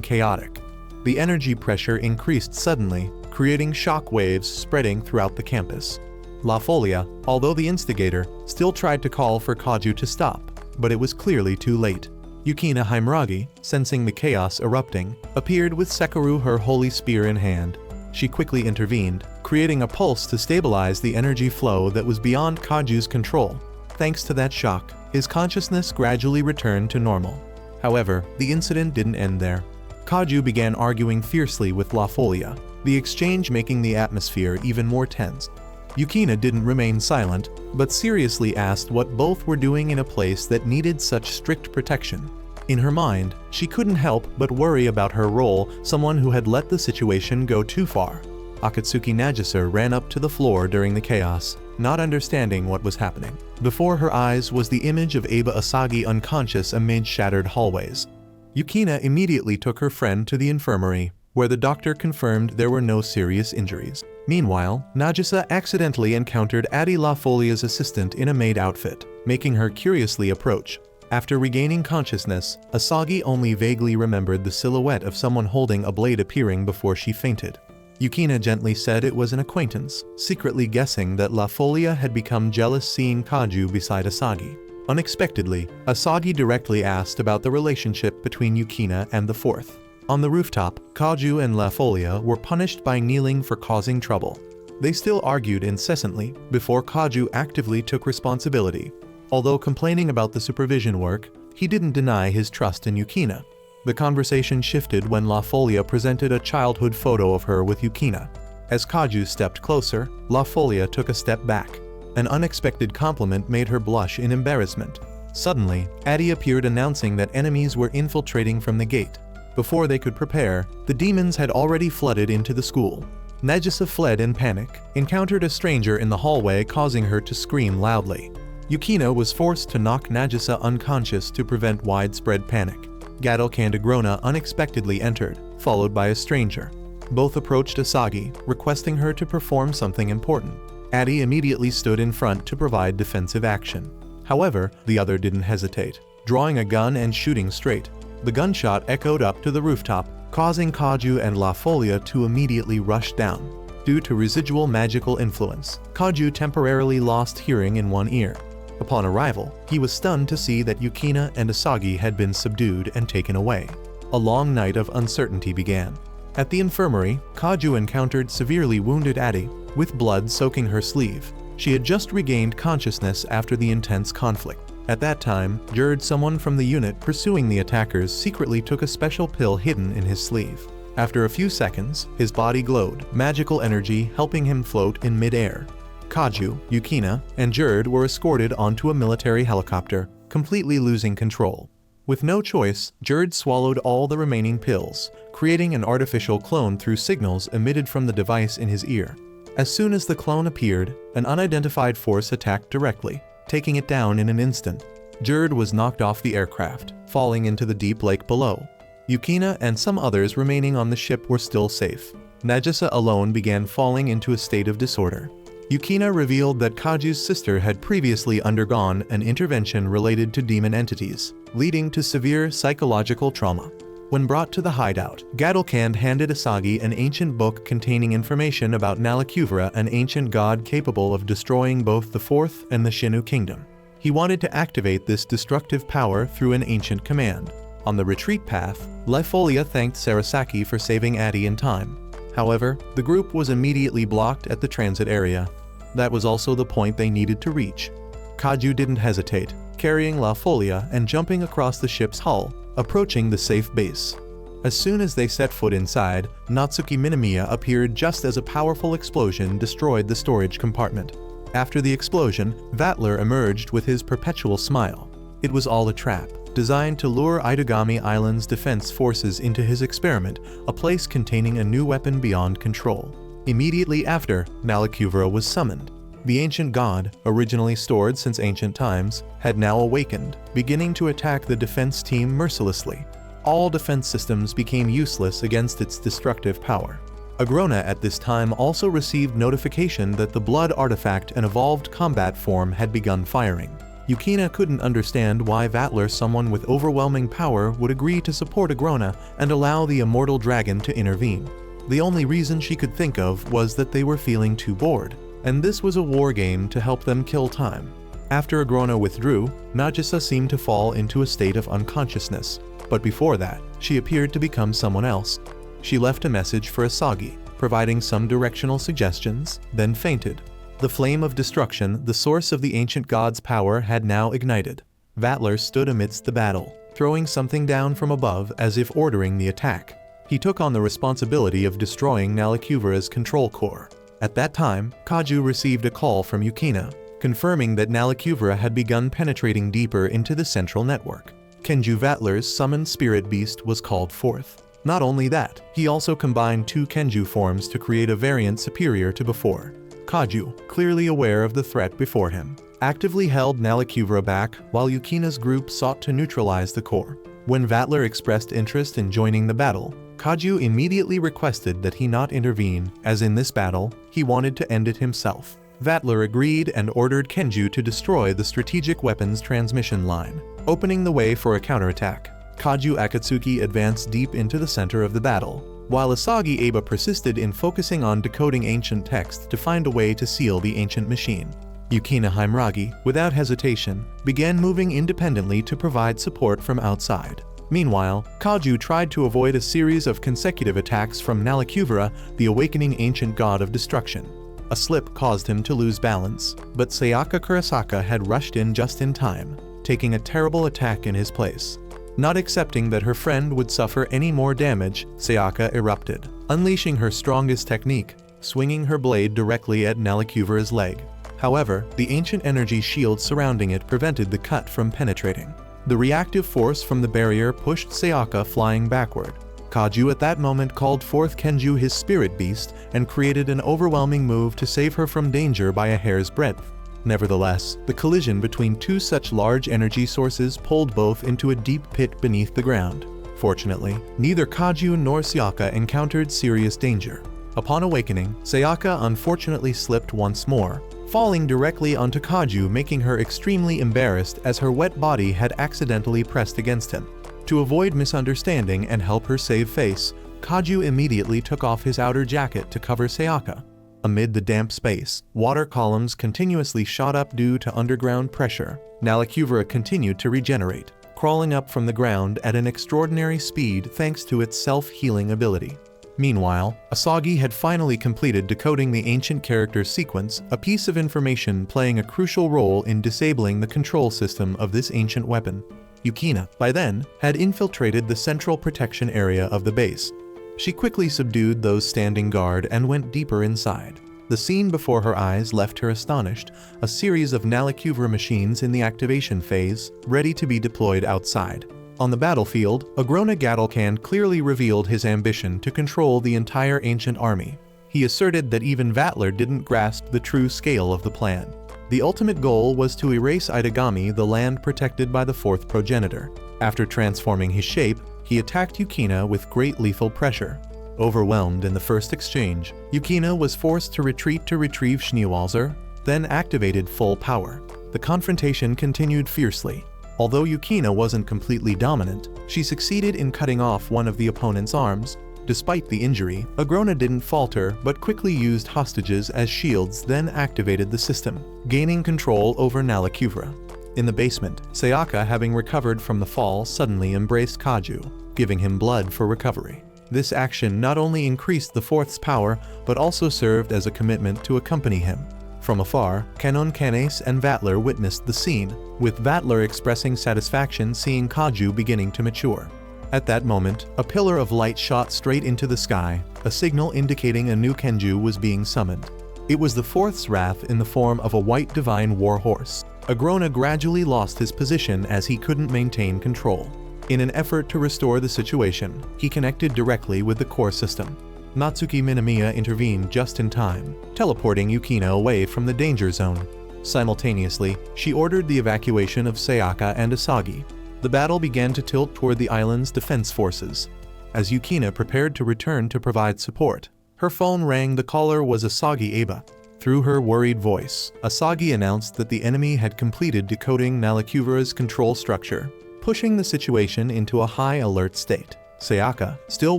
chaotic. The energy pressure increased suddenly, creating shock waves spreading throughout the campus. La Folia, although the instigator, still tried to call for Kaju to stop, but it was clearly too late. Yukina Himuragi, sensing the chaos erupting, appeared with Sekuru, her holy spear in hand. She quickly intervened, creating a pulse to stabilize the energy flow that was beyond Kaju's control. Thanks to that shock, his consciousness gradually returned to normal. However, the incident didn't end there. Kaju began arguing fiercely with La Folia, the exchange making the atmosphere even more tense. Yukina didn't remain silent, but seriously asked what both were doing in a place that needed such strict protection. In her mind, she couldn't help but worry about her role, someone who had let the situation go too far. Akatsuki Nagisa ran up to the floor during the chaos, not understanding what was happening. Before her eyes was the image of Aba Asagi unconscious amid shattered hallways. Yukina immediately took her friend to the infirmary, where the doctor confirmed there were no serious injuries. Meanwhile, Nagisa accidentally encountered Adi La Folia's assistant in a maid outfit, making her curiously approach. After regaining consciousness, Asagi only vaguely remembered the silhouette of someone holding a blade appearing before she fainted. Yukina gently said it was an acquaintance, secretly guessing that La Folia had become jealous seeing Kaju beside Asagi. Unexpectedly, Asagi directly asked about the relationship between Yukina and the fourth. On the rooftop, Kaju and La Folia were punished by kneeling for causing trouble. They still argued incessantly before Kaju actively took responsibility. Although complaining about the supervision work, he didn't deny his trust in Yukina. The conversation shifted when La Folia presented a childhood photo of her with Yukina. As Kaju stepped closer, La Folia took a step back. An unexpected compliment made her blush in embarrassment. Suddenly, Adi appeared announcing that enemies were infiltrating from the gate. Before they could prepare, the demons had already flooded into the school. Nagisa fled in panic, encountered a stranger in the hallway causing her to scream loudly. Yukina was forced to knock Nagisa unconscious to prevent widespread panic. Gadok and Agrona unexpectedly entered, followed by a stranger. Both approached Asagi, requesting her to perform something important. Adi immediately stood in front to provide defensive action. However, the other didn't hesitate, drawing a gun and shooting straight. The gunshot echoed up to the rooftop, causing Kaju and La Folia to immediately rush down. Due to residual magical influence, Kaju temporarily lost hearing in one ear. Upon arrival, he was stunned to see that Yukina and Asagi had been subdued and taken away. A long night of uncertainty began. At the infirmary, Kaju encountered severely wounded Adi, with blood soaking her sleeve. She had just regained consciousness after the intense conflict. At that time, Jerd, someone from the unit pursuing the attackers, secretly took a special pill hidden in his sleeve. After a few seconds, his body glowed, magical energy helping him float in mid-air. Kaju, Yukina, and Jerd were escorted onto a military helicopter, completely losing control. With no choice, Jerd swallowed all the remaining pills, creating an artificial clone through signals emitted from the device in his ear. As soon as the clone appeared, an unidentified force attacked directly, taking it down in an instant. Jerd was knocked off the aircraft, falling into the deep lake below. Yukina and some others remaining on the ship were still safe. Nagisa alone began falling into a state of disorder. Yukina revealed that Kaju's sister had previously undergone an intervention related to demon entities, leading to severe psychological trauma. When brought to the hideout, Gadokand handed Asagi an ancient book containing information about Nalakubra, an ancient god capable of destroying both the Fourth and the Shinu Kingdom. He wanted to activate this destructive power through an ancient command. On the retreat path, La Folia thanked Sarasaki for saving Adi in time. However, the group was immediately blocked at the transit area. That was also the point they needed to reach. Kaju didn't hesitate, carrying La Folia and jumping across the ship's hull, approaching the safe base. As soon as they set foot inside, Natsuki Minamiya appeared just as a powerful explosion destroyed the storage compartment. After the explosion, Vatler emerged with his perpetual smile. It was all a trap, designed to lure Itagami Island's defense forces into his experiment, a place containing a new weapon beyond control. Immediately after, Nalakubra was summoned. The ancient god, originally stored since ancient times, had now awakened, beginning to attack the defense team mercilessly. All defense systems became useless against its destructive power. Agrona at this time also received notification that the blood artifact and evolved combat form had begun firing. Yukina couldn't understand why Vatler, someone with overwhelming power, would agree to support Agrona and allow the immortal dragon to intervene. The only reason she could think of was that they were feeling too bored, and this was a war game to help them kill time. After Agrona withdrew, Nagisa seemed to fall into a state of unconsciousness, but before that, she appeared to become someone else. She left a message for Asagi, providing some directional suggestions, then fainted. The flame of destruction, the source of the ancient god's power, had now ignited. Vatler stood amidst the battle, throwing something down from above as if ordering the attack. He took on the responsibility of destroying Nalakubra's control core. At that time, Kaju received a call from Yukina, confirming that Nalakubra had begun penetrating deeper into the central network. Kenju Vatler's summoned spirit beast was called forth. Not only that, he also combined two Kenju forms to create a variant superior to before. Kaju, clearly aware of the threat before him, actively held Nalakubra back while Yukina's group sought to neutralize the core. When Vatler expressed interest in joining the battle, Kaju immediately requested that he not intervene, as in this battle, he wanted to end it himself. Vatler agreed and ordered Kaju to destroy the strategic weapons transmission line, opening the way for a counterattack. Kaju Akatsuki advanced deep into the center of the battle, while Asagi Aba persisted in focusing on decoding ancient text to find a way to seal the ancient machine. Yukina Himragi, without hesitation, began moving independently to provide support from outside. Meanwhile, Kaju tried to avoid a series of consecutive attacks from Nalakubra, the awakening ancient god of destruction. A slip caused him to lose balance, but Sayaka Kurosaka had rushed in just in time, taking a terrible attack in his place. Not accepting that her friend would suffer any more damage, Sayaka erupted, unleashing her strongest technique, swinging her blade directly at Nalakubra's leg. However, the ancient energy shield surrounding it prevented the cut from penetrating. The reactive force from the barrier pushed Sayaka flying backward. Kaju at that moment called forth Kaju, his spirit beast, and created an overwhelming move to save her from danger by a hair's breadth. Nevertheless, the collision between two such large energy sources pulled both into a deep pit beneath the ground. Fortunately, neither Kaju nor Sayaka encountered serious danger. Upon awakening, Sayaka unfortunately slipped once more, falling directly onto Kaju, making her extremely embarrassed as her wet body had accidentally pressed against him. To avoid misunderstanding and help her save face, Kaju immediately took off his outer jacket to cover Sayaka. Amid the damp space, water columns continuously shot up due to underground pressure. Nalakubra continued to regenerate, crawling up from the ground at an extraordinary speed thanks to its self-healing ability. Meanwhile, Asagi had finally completed decoding the ancient character sequence, a piece of information playing a crucial role in disabling the control system of this ancient weapon. Yukina, by then, had infiltrated the central protection area of the base. She quickly subdued those standing guard and went deeper inside. The scene before her eyes left her astonished, a series of Nalakubra machines in the activation phase, ready to be deployed outside. On the battlefield, Agrona Gadalkan clearly revealed his ambition to control the entire ancient army. He asserted that even Vatler didn't grasp the true scale of the plan. The ultimate goal was to erase Itagami, the land protected by the fourth progenitor. After transforming his shape, he attacked Yukina with great lethal pressure. Overwhelmed in the first exchange, Yukina was forced to retreat to retrieve Schneewalzer, then activated full power. The confrontation continued fiercely. Although Yukina wasn't completely dominant, she succeeded in cutting off one of the opponent's arms. Despite the injury, Agrona didn't falter but quickly used hostages as shields, then activated the system, gaining control over Nalakubra. In the basement, Sayaka, having recovered from the fall, suddenly embraced Kaju, giving him blood for recovery. This action not only increased the Fourth's power, but also served as a commitment to accompany him. From afar, Canon, Canes, and Vatler witnessed the scene, with Vatler expressing satisfaction seeing Kaju beginning to mature. At that moment, a pillar of light shot straight into the sky, a signal indicating a new Kaju was being summoned. It was the Fourth's wrath in the form of a white divine war horse. Agrona gradually lost his position as he couldn't maintain control. In an effort to restore the situation, he connected directly with the core system. Natsuki Minamiya intervened just in time, teleporting Yukina away from the danger zone. Simultaneously, she ordered the evacuation of Sayaka and Asagi. The battle began to tilt toward the island's defense forces. As Yukina prepared to return to provide support, her phone rang. The caller was Asagi Aba. Through her worried voice, Asagi announced that the enemy had completed decoding Nalakubra's control structure, pushing the situation into a high alert state. Sayaka, still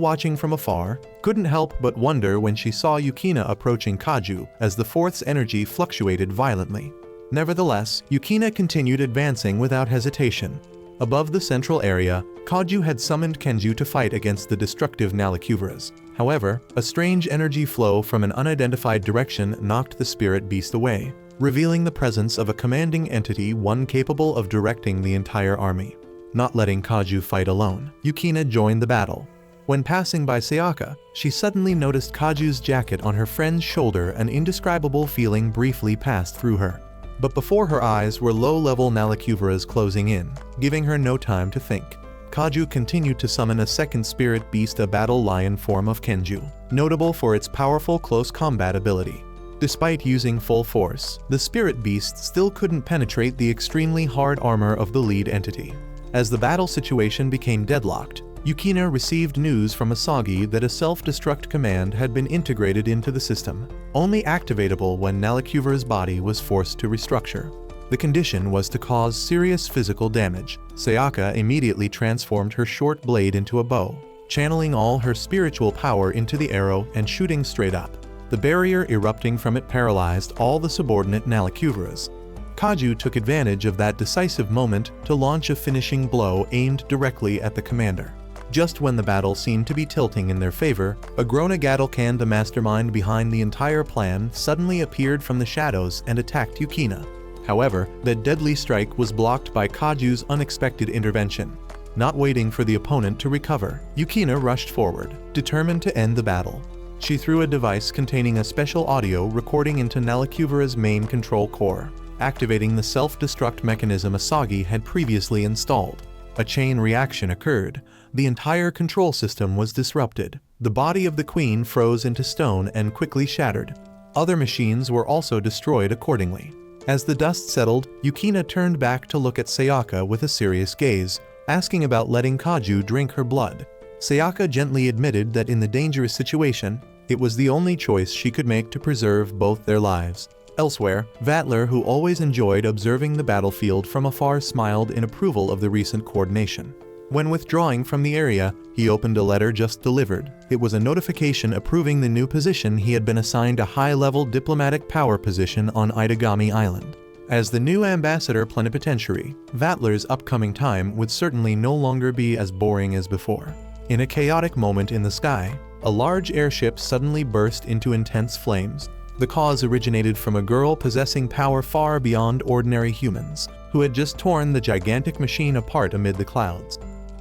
watching from afar, couldn't help but wonder when she saw Yukina approaching Kaju as the Fourth's energy fluctuated violently. Nevertheless, Yukina continued advancing without hesitation. Above the central area, Kaju had summoned Kaju to fight against the destructive Nalakubras. However, a strange energy flow from an unidentified direction knocked the spirit beast away, revealing the presence of a commanding entity, one capable of directing the entire army. Not letting Kaju fight alone, Yukina joined the battle. When passing by Sayaka, she suddenly noticed Kaju's jacket on her friend's shoulder. An indescribable feeling briefly passed through her. But before her eyes were low-level Nalakubras closing in, giving her no time to think. Kaju continued to summon a second spirit beast, a battle lion form of Kaju, notable for its powerful close combat ability. Despite using full force, the spirit beast still couldn't penetrate the extremely hard armor of the lead entity. As the battle situation became deadlocked, Yukina received news from Asagi that a self-destruct command had been integrated into the system, only activatable when Nalakubra's body was forced to restructure. The condition was to cause serious physical damage. Sayaka immediately transformed her short blade into a bow, channeling all her spiritual power into the arrow and shooting straight up. The barrier erupting from it paralyzed all the subordinate Nalakubras. Kaju took advantage of that decisive moment to launch a finishing blow aimed directly at the commander. Just when the battle seemed to be tilting in their favor, Agrona Gadalkan, the mastermind behind the entire plan, suddenly appeared from the shadows and attacked Yukina. However, that deadly strike was blocked by Kaju's unexpected intervention. Not waiting for the opponent to recover, Yukina rushed forward, determined to end the battle. She threw a device containing a special audio recording into Nalakubra's main control core, activating the self-destruct mechanism Asagi had previously installed. A chain reaction occurred. The entire control system was disrupted. The body of the queen froze into stone and quickly shattered. Other machines were also destroyed accordingly. As the dust settled, Yukina turned back to look at Sayaka with a serious gaze, asking about letting Kaju drink her blood. Sayaka gently admitted that in the dangerous situation, it was the only choice she could make to preserve both their lives. Elsewhere, Vatler, who always enjoyed observing the battlefield from afar, smiled in approval of the recent coordination. When withdrawing from the area, he opened a letter just delivered. It was a notification approving the new position. He had been assigned a high-level diplomatic power position on Itagami Island. As the new ambassador plenipotentiary, Vatler's upcoming time would certainly no longer be as boring as before. In a chaotic moment in the sky, a large airship suddenly burst into intense flames. The cause originated from a girl possessing power far beyond ordinary humans, who had just torn the gigantic machine apart amid the clouds.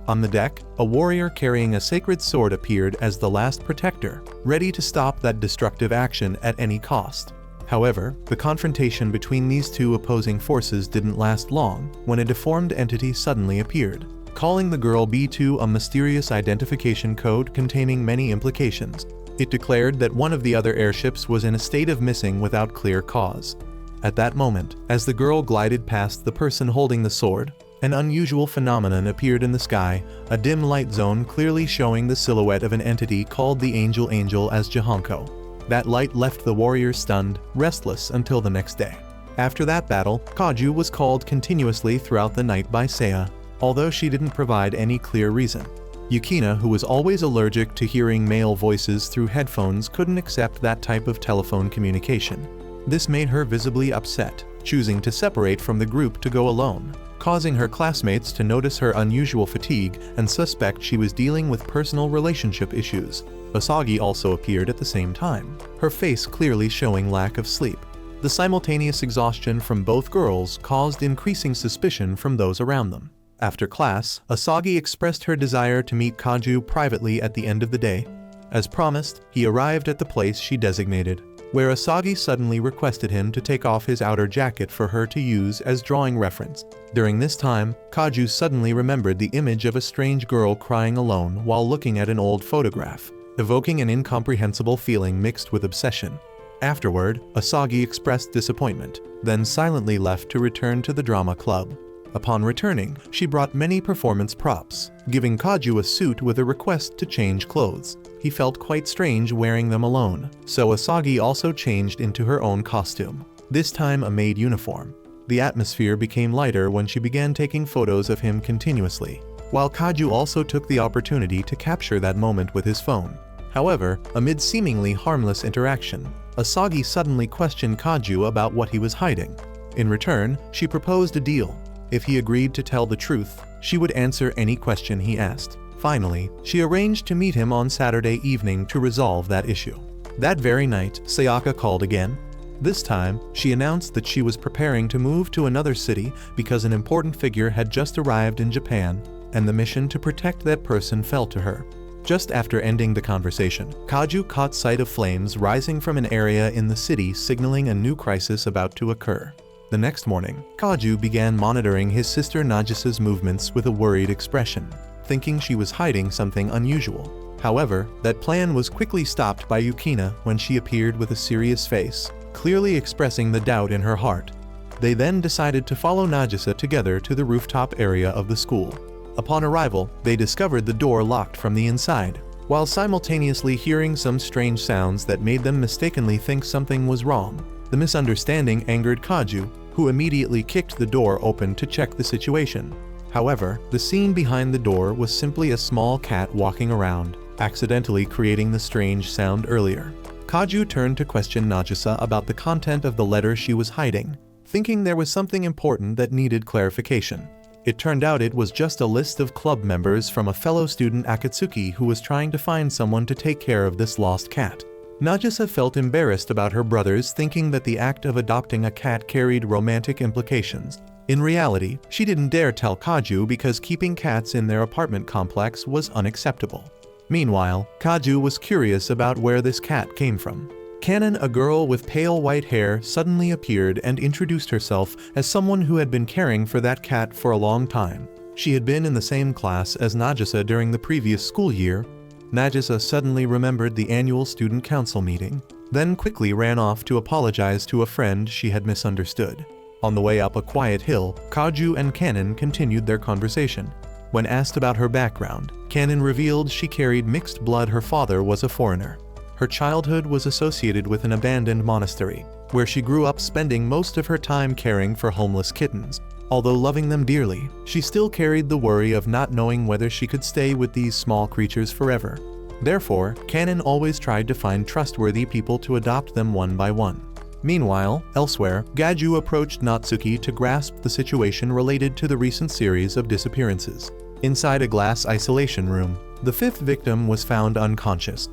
On the deck, a warrior carrying a sacred sword appeared as the last protector, ready to stop that destructive action at any cost. However, the confrontation between these two opposing forces didn't last long when a deformed entity suddenly appeared, calling the girl B2 a mysterious identification code containing many implications. It declared that one of the other airships was in a state of missing without clear cause. At that moment, as the girl glided past the person holding the sword, an unusual phenomenon appeared in the sky, a dim light zone clearly showing the silhouette of an entity called the Angel as Jahanko. That light left the warriors stunned, restless until the next day. After that battle, Kaju was called continuously throughout the night by Seiya, although she didn't provide any clear reason. Yukina, who was always allergic to hearing male voices through headphones, couldn't accept that type of telephone communication. This made her visibly upset, choosing to separate from the group to go alone, causing her classmates to notice her unusual fatigue and suspect she was dealing with personal relationship issues. Asagi also appeared at the same time, her face clearly showing lack of sleep. The simultaneous exhaustion from both girls caused increasing suspicion from those around them. After class, Asagi expressed her desire to meet Kaju privately at the end of the day. As promised, he arrived at the place she designated, where Asagi suddenly requested him to take off his outer jacket for her to use as drawing reference. During this time, Kaju suddenly remembered the image of a strange girl crying alone while looking at an old photograph, evoking an incomprehensible feeling mixed with obsession. Afterward, Asagi expressed disappointment, then silently left to return to the drama club. Upon returning, she brought many performance props, giving Kaju a suit with a request to change clothes. He felt quite strange wearing them alone, so Asagi also changed into her own costume, this time a maid uniform. The atmosphere became lighter when she began taking photos of him continuously, while Kaju also took the opportunity to capture that moment with his phone. However, amid seemingly harmless interaction, Asagi suddenly questioned Kaju about what he was hiding. In return, she proposed a deal. If he agreed to tell the truth, she would answer any question he asked. Finally, she arranged to meet him on Saturday evening to resolve that issue. That very night, Sayaka called again. This time, she announced that she was preparing to move to another city because an important figure had just arrived in Japan, and the mission to protect that person fell to her. Just after ending the conversation, Kaju caught sight of flames rising from an area in the city, signaling a new crisis about to occur. The next morning, Kaju began monitoring his sister Nagisa's movements with a worried expression, thinking she was hiding something unusual. However, that plan was quickly stopped by Yukina when she appeared with a serious face, clearly expressing the doubt in her heart. They then decided to follow Nagisa together to the rooftop area of the school. Upon arrival, they discovered the door locked from the inside, while simultaneously hearing some strange sounds that made them mistakenly think something was wrong. The misunderstanding angered Kaju, who immediately kicked the door open to check the situation. However, the scene behind the door was simply a small cat walking around, accidentally creating the strange sound earlier. Kaju turned to question Nagisa about the content of the letter she was hiding, thinking there was something important that needed clarification. It turned out it was just a list of club members from a fellow student Akatsuki who was trying to find someone to take care of this lost cat. Nagisa felt embarrassed about her brothers, thinking that the act of adopting a cat carried romantic implications. In reality, she didn't dare tell Kaju because keeping cats in their apartment complex was unacceptable. Meanwhile, Kaju was curious about where this cat came from. Canon, a girl with pale white hair, suddenly appeared and introduced herself as someone who had been caring for that cat for a long time. She had been in the same class as Nagisa during the previous school year. Nagisa suddenly remembered the annual student council meeting, then quickly ran off to apologize to a friend she had misunderstood. On the way up a quiet hill, Kaju and Canon continued their conversation. When asked about her background, Canon revealed she carried mixed blood. Her father was a foreigner. Her childhood was associated with an abandoned monastery, where she grew up spending most of her time caring for homeless kittens. Although loving them dearly, she still carried the worry of not knowing whether she could stay with these small creatures forever. Therefore, Canon always tried to find trustworthy people to adopt them one by one. Meanwhile, elsewhere, Kaju approached Natsuki to grasp the situation related to the recent series of disappearances. Inside a glass isolation room, the fifth victim was found unconscious.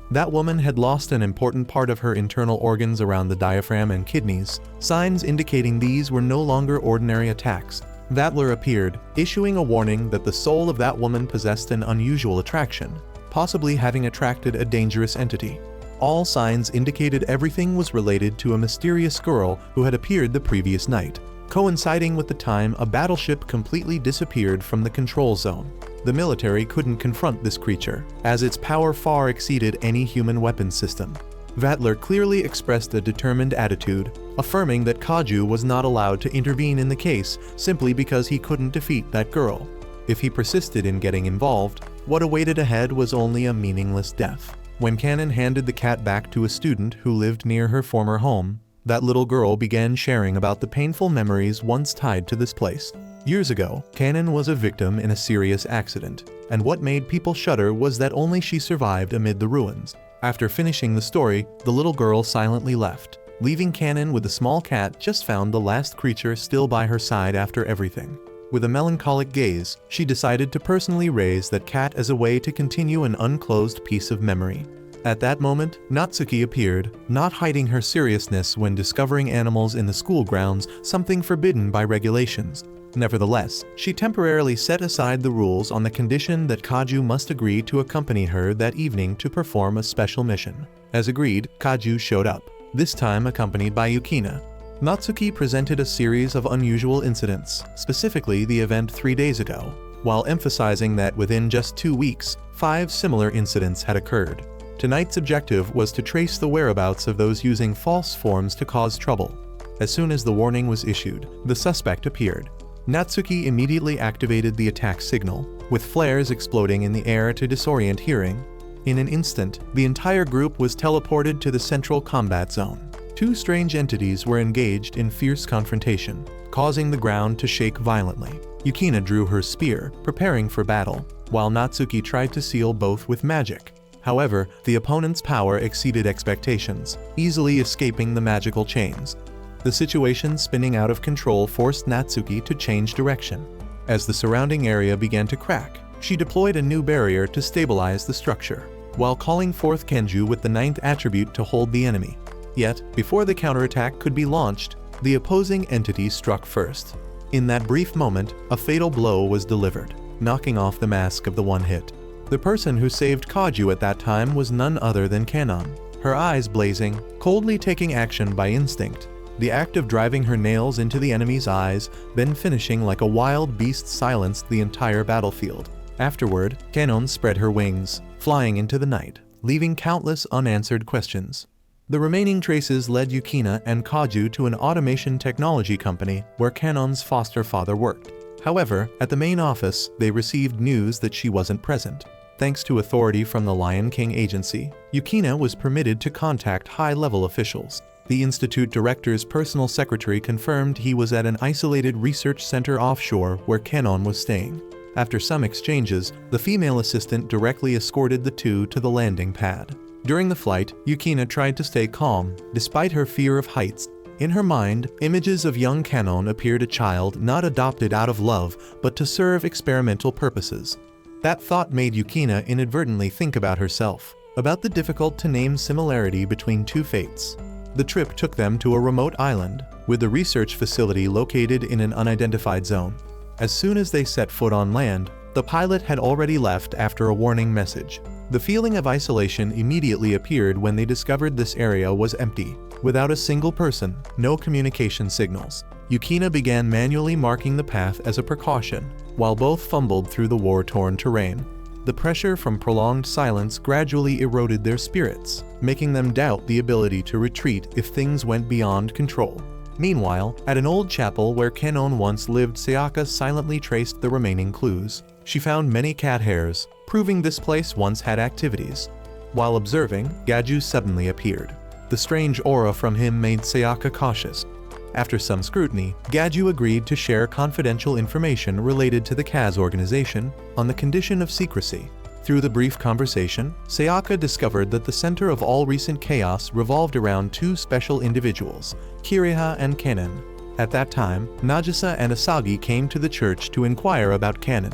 That woman had lost an important part of her internal organs around the diaphragm and kidneys, signs indicating these were no longer ordinary attacks. Vatler appeared, issuing a warning that the soul of that woman possessed an unusual attraction, possibly having attracted a dangerous entity. All signs indicated everything was related to a mysterious girl who had appeared the previous night, coinciding with the time a battleship completely disappeared from the control zone. The military couldn't confront this creature, as its power far exceeded any human weapon system. Vatler clearly expressed a determined attitude, affirming that Kaju was not allowed to intervene in the case simply because he couldn't defeat that girl. If he persisted in getting involved, what awaited ahead was only a meaningless death. When Canon handed the cat back to a student who lived near her former home, that little girl began sharing about the painful memories once tied to this place. Years ago, Canon was a victim in a serious accident, and what made people shudder was that only she survived amid the ruins. After finishing the story, the little girl silently left, leaving Canon with the small cat just found the last creature still by her side after everything. With a melancholic gaze, she decided to personally raise that cat as a way to continue an unclosed piece of memory. At that moment, Natsuki appeared, not hiding her seriousness when discovering animals in the school grounds, something forbidden by regulations. Nevertheless, she temporarily set aside the rules on the condition that Kaju must agree to accompany her that evening to perform a special mission. As agreed, Kaju showed up, this time accompanied by Yukina. Natsuki presented a series of unusual incidents, specifically the event 3 days ago, while emphasizing that within just 2 weeks, 5 similar incidents had occurred. Tonight's objective was to trace the whereabouts of those using false forms to cause trouble. As soon as the warning was issued, the suspect appeared. Natsuki immediately activated the attack signal, with flares exploding in the air to disorient hearing. In an instant, the entire group was teleported to the central combat zone. 2 strange entities were engaged in fierce confrontation, causing the ground to shake violently. Yukina drew her spear, preparing for battle, while Natsuki tried to seal both with magic. However, the opponent's power exceeded expectations, easily escaping the magical chains. The situation spinning out of control forced Natsuki to change direction. As the surrounding area began to crack, she deployed a new barrier to stabilize the structure, while calling forth Kaju with the 9th attribute to hold the enemy. Yet, before the counterattack could be launched, the opposing entity struck first. In that brief moment, a fatal blow was delivered, knocking off the mask of the one hit. The person who saved Kaju at that time was none other than Canon, her eyes blazing, coldly taking action by instinct. The act of driving her nails into the enemy's eyes, then finishing like a wild beast, silenced the entire battlefield. Afterward, Canon spread her wings, flying into the night, leaving countless unanswered questions. The remaining traces led Yukina and Kaju to an automation technology company where Canon's foster father worked. However, at the main office, they received news that she wasn't present. Thanks to authority from the Lion King agency, Yukina was permitted to contact high-level officials. The institute director's personal secretary confirmed he was at an isolated research center offshore where Canon was staying. After some exchanges, the female assistant directly escorted the two to the landing pad. During the flight, Yukina tried to stay calm, despite her fear of heights. In her mind, images of young Canon appeared a child not adopted out of love, but to serve experimental purposes. That thought made Yukina inadvertently think about herself, about the difficult-to-name similarity between two fates. The trip took them to a remote island, with the research facility located in an unidentified zone. As soon as they set foot on land, the pilot had already left after a warning message. The feeling of isolation immediately appeared when they discovered this area was empty. Without a single person, no communication signals. Yukina began manually marking the path as a precaution, while both fumbled through the war-torn terrain. The pressure from prolonged silence gradually eroded their spirits, making them doubt the ability to retreat if things went beyond control. Meanwhile, at an old chapel where Canon once lived, Sayaka silently traced the remaining clues. She found many cat hairs, proving this place once had activities. While observing, Kaju suddenly appeared. The strange aura from him made Sayaka cautious. After some scrutiny, Kaju agreed to share confidential information related to the Kaz organization on the condition of secrecy. Through the brief conversation, Sayaka discovered that the center of all recent chaos revolved around two special individuals, Kiriha and Canon. At that time, Nagisa and Asagi came to the church to inquire about Canon.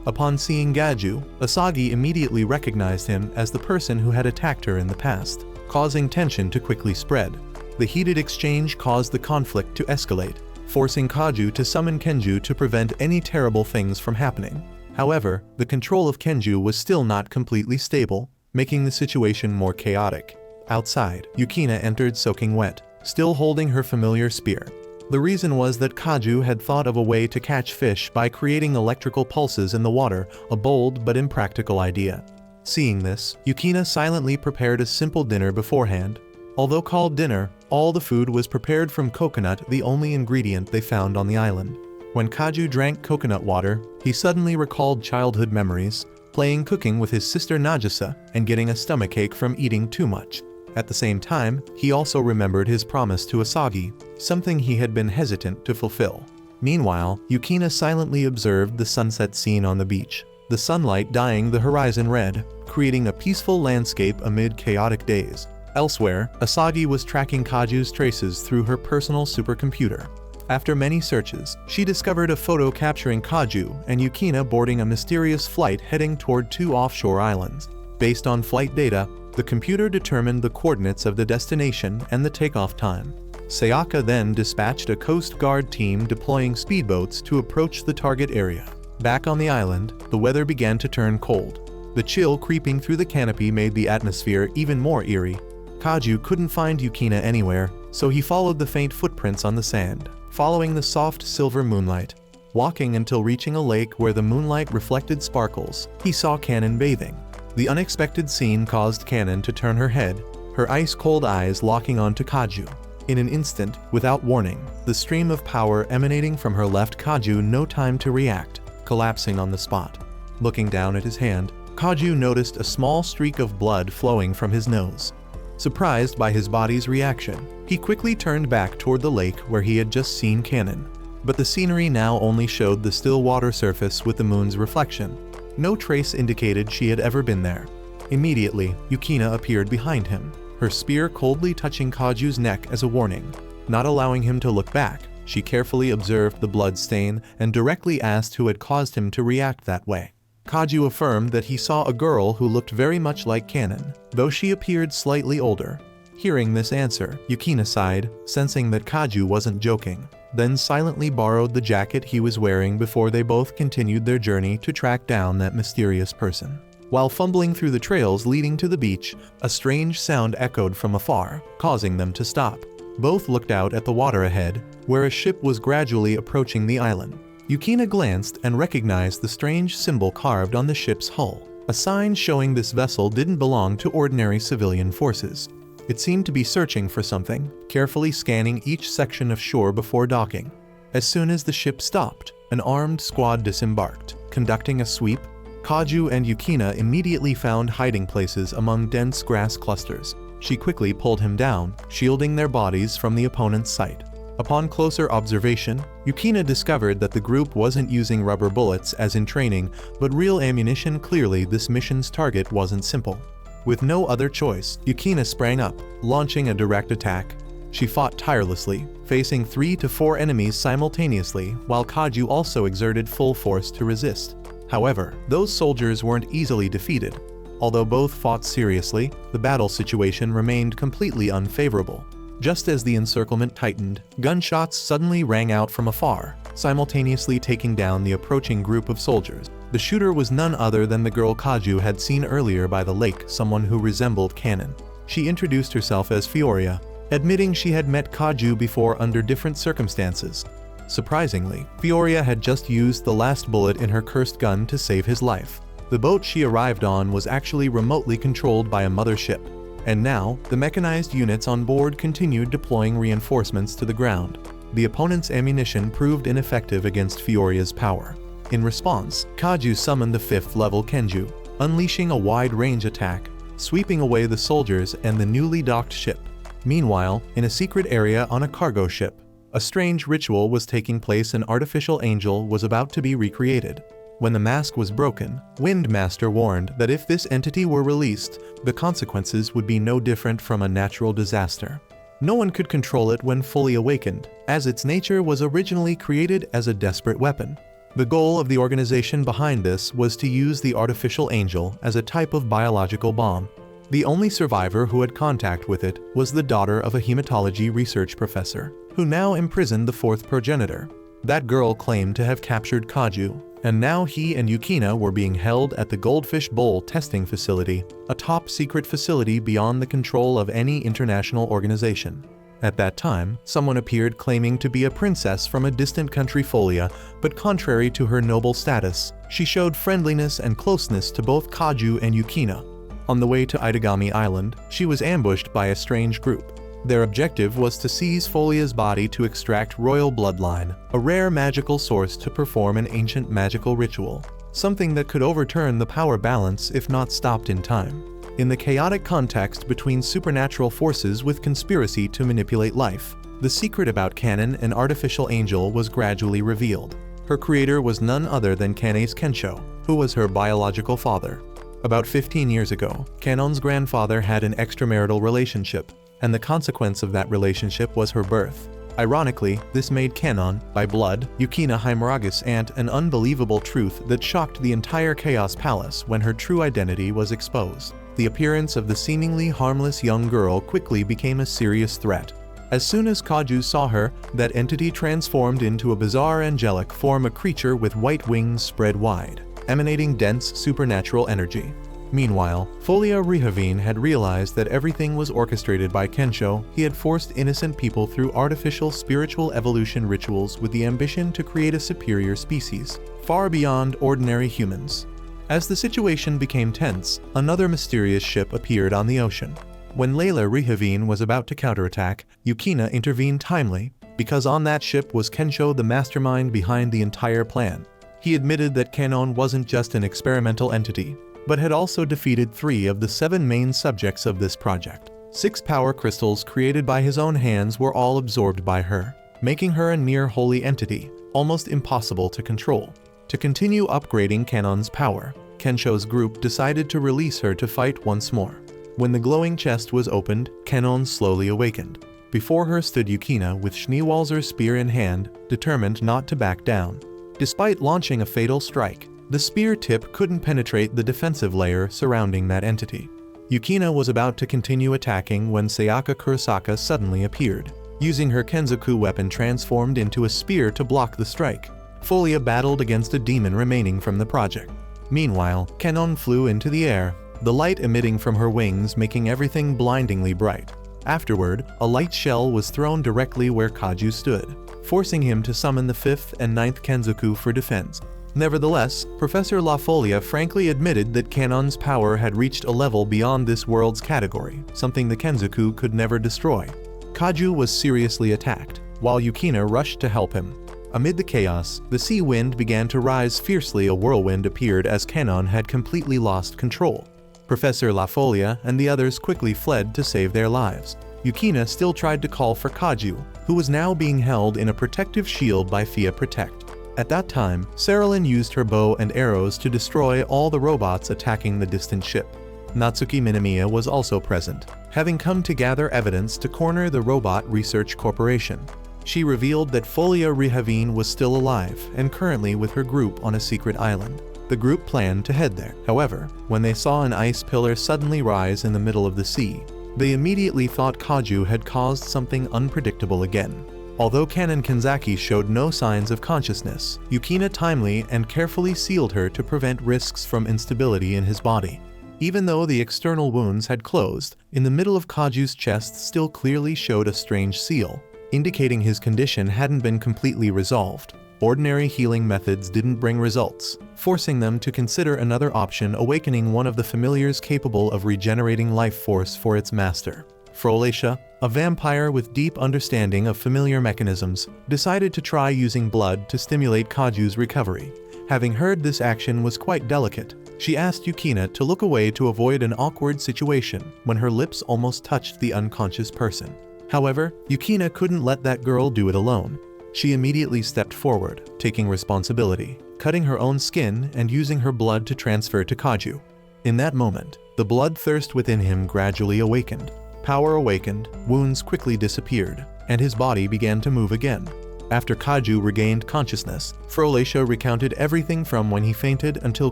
Upon seeing Kaju, Asagi immediately recognized him as the person who had attacked her in the past, causing tension to quickly spread. The heated exchange caused the conflict to escalate, forcing Kaju to summon Kenju to prevent any terrible things from happening. However, the control of Kenju was still not completely stable, making the situation more chaotic. Outside, Yukina entered soaking wet, still holding her familiar spear. The reason was that Kaju had thought of a way to catch fish by creating electrical pulses in the water, a bold but impractical idea. Seeing this, Yukina silently prepared a simple dinner beforehand. Although called dinner, all the food was prepared from coconut, the only ingredient they found on the island. When Kaju drank coconut water, he suddenly recalled childhood memories, playing cooking with his sister Nagisa and getting a stomachache from eating too much. At the same time, he also remembered his promise to Asagi, something he had been hesitant to fulfill. Meanwhile, Yukina silently observed the sunset scene on the beach, the sunlight dyeing the horizon red, creating a peaceful landscape amid chaotic days. Elsewhere, Asagi was tracking Kaju's traces through her personal supercomputer. After many searches, she discovered a photo capturing Kaju and Yukina boarding a mysterious flight heading toward two offshore islands. Based on flight data, the computer determined the coordinates of the destination and the takeoff time. Sayaka then dispatched a Coast Guard team deploying speedboats to approach the target area. Back on the island, the weather began to turn cold. The chill creeping through the canopy made the atmosphere even more eerie. Kaju couldn't find Yukina anywhere, so he followed the faint footprints on the sand, following the soft silver moonlight. Walking until reaching a lake where the moonlight reflected sparkles, he saw Canon bathing. The unexpected scene caused Canon to turn her head, her ice-cold eyes locking onto Kaju. In an instant, without warning, the stream of power emanating from her left Kaju no time to react, collapsing on the spot. Looking down at his hand, Kaju noticed a small streak of blood flowing from his nose. Surprised by his body's reaction, he quickly turned back toward the lake where he had just seen Canon. But the scenery now only showed the still water surface with the moon's reflection. No trace indicated she had ever been there. Immediately, Yukina appeared behind him, her spear coldly touching Kaju's neck as a warning. Not allowing him to look back, she carefully observed the blood stain and directly asked who had caused him to react that way. Kaju affirmed that he saw a girl who looked very much like Canon, though she appeared slightly older. Hearing this answer, Yukina sighed, sensing that Kaju wasn't joking, then silently borrowed the jacket he was wearing before they both continued their journey to track down that mysterious person. While fumbling through the trails leading to the beach, a strange sound echoed from afar, causing them to stop. Both looked out at the water ahead, where a ship was gradually approaching the island. Yukina glanced and recognized the strange symbol carved on the ship's hull, a sign showing this vessel didn't belong to ordinary civilian forces. It seemed to be searching for something, carefully scanning each section of shore before docking. As soon as the ship stopped, An armed squad disembarked. Conducting a sweep, Kaju and Yukina immediately found hiding places among dense grass clusters. She quickly pulled him down, shielding their bodies from the opponent's sight. Upon closer observation, Yukina discovered that the group wasn't using rubber bullets as in training, but real ammunition. Clearly, this mission's target wasn't simple. With no other choice, Yukina sprang up, launching a direct attack. She fought tirelessly, facing 3 to 4 enemies simultaneously, while Kaju also exerted full force to resist. However, those soldiers weren't easily defeated. Although both fought seriously, the battle situation remained completely unfavorable. Just as the encirclement tightened, gunshots suddenly rang out from afar, simultaneously taking down the approaching group of soldiers. The shooter was none other than the girl Kaju had seen earlier by the lake, someone who resembled Canon. She introduced herself as Fiora, admitting she had met Kaju before under different circumstances. Surprisingly, Fiora had just used the last bullet in her cursed gun to save his life. The boat she arrived on was actually remotely controlled by a mothership. And now, the mechanized units on board continued deploying reinforcements to the ground. The opponent's ammunition proved ineffective against Fiora's power. In response, Kaju summoned the 5th level Kenju, unleashing a wide-range attack, sweeping away the soldiers and the newly docked ship. Meanwhile, in a secret area on a cargo ship, a strange ritual was taking place. An artificial angel was about to be recreated. When the mask was broken, Windmaster warned that if this entity were released, the consequences would be no different from a natural disaster. No one could control it when fully awakened, as its nature was originally created as a desperate weapon. The goal of the organization behind this was to use the artificial angel as a type of biological bomb. The only survivor who had contact with it was the daughter of a hematology research professor, who now imprisoned the 4th progenitor. That girl claimed to have captured Kaju, and now he and Yukina were being held at the Goldfish Bowl testing facility, a top-secret facility beyond the control of any international organization. At that time, someone appeared claiming to be a princess from a distant country Folia, but contrary to her noble status, she showed friendliness and closeness to both Kaju and Yukina. On the way to Itagami Island, she was ambushed by a strange group. Their objective was to seize Folia's body to extract royal bloodline, a rare magical source to perform an ancient magical ritual, something that could overturn the power balance if not stopped in time. In the chaotic context between supernatural forces with conspiracy to manipulate life, the secret about Canon, an artificial angel, was gradually revealed. Her creator was none other than Kane's Kensho, who was her biological father. About 15 years ago, Kanon's grandfather had an extramarital relationship, and the consequence of that relationship was her birth. Ironically, this made Canon, by blood, Yukina Himeragus aunt, an unbelievable truth that shocked the entire Chaos Palace when her true identity was exposed. The appearance of the seemingly harmless young girl quickly became a serious threat. As soon as Kaju saw her, that entity transformed into a bizarre angelic form, a creature with white wings spread wide, emanating dense supernatural energy. Meanwhile, Folia Rihavine had realized that everything was orchestrated by Kensho. He had forced innocent people through artificial spiritual evolution rituals with the ambition to create a superior species, far beyond ordinary humans. As the situation became tense, another mysterious ship appeared on the ocean. When Layla Rihavine was about to counterattack, Yukina intervened timely, because on that ship was Kensho, the mastermind behind the entire plan. He admitted that Canon wasn't just an experimental entity, but had also defeated 3 of the 7 main subjects of this project. 6 power crystals created by his own hands were all absorbed by her, making her a near holy entity, almost impossible to control. To continue upgrading Canon's power, Kensho's group decided to release her to fight once more. When the glowing chest was opened, Canon slowly awakened. Before her stood Yukina with Schneewalzer's spear in hand, determined not to back down. Despite launching a fatal strike, the spear tip couldn't penetrate the defensive layer surrounding that entity. Yukina was about to continue attacking when Sayaka Kurosaka suddenly appeared, using her Kenzoku weapon transformed into a spear to block the strike. Folia battled against a demon remaining from the project. Meanwhile, Canon flew into the air, the light emitting from her wings making everything blindingly bright. Afterward, a light shell was thrown directly where Kaju stood, forcing him to summon the 5th and 9th Kenzoku for defense. Nevertheless, Professor La Folia frankly admitted that Canon's power had reached a level beyond this world's category, something the Kenzoku could never destroy. Kaju was seriously attacked, while Yukina rushed to help him. Amid the chaos, the sea wind began to rise fiercely. A whirlwind appeared as Canon had completely lost control. Professor La Folia and the others quickly fled to save their lives. Yukina still tried to call for Kaju, who was now being held in a protective shield by Fiora Protect. At that time, Saralyn used her bow and arrows to destroy all the robots attacking the distant ship. Natsuki Minamiya was also present, having come to gather evidence to corner the Robot Research Corporation. She revealed that Folia Rehavine was still alive and currently with her group on a secret island. The group planned to head there. However, when they saw an ice pillar suddenly rise in the middle of the sea, they immediately thought Kaju had caused something unpredictable again. Although Canon Kanzaki showed no signs of consciousness, Yukina timely and carefully sealed her to prevent risks from instability in his body. Even though the external wounds had closed, in the middle of Kaju's chest still clearly showed a strange seal, indicating his condition hadn't been completely resolved. Ordinary healing methods didn't bring results, forcing them to consider another option: awakening one of the familiars capable of regenerating life force for its master. Frolacia, a vampire with deep understanding of familiar mechanisms, decided to try using blood to stimulate Kaju's recovery. Having heard this action was quite delicate, she asked Yukina to look away to avoid an awkward situation when her lips almost touched the unconscious person. However, Yukina couldn't let that girl do it alone. She immediately stepped forward, taking responsibility, cutting her own skin and using her blood to transfer to Kaju. In that moment, the bloodthirst within him gradually awakened. Power awakened, wounds quickly disappeared, and his body began to move again. After Kaju regained consciousness, Frolacia recounted everything from when he fainted until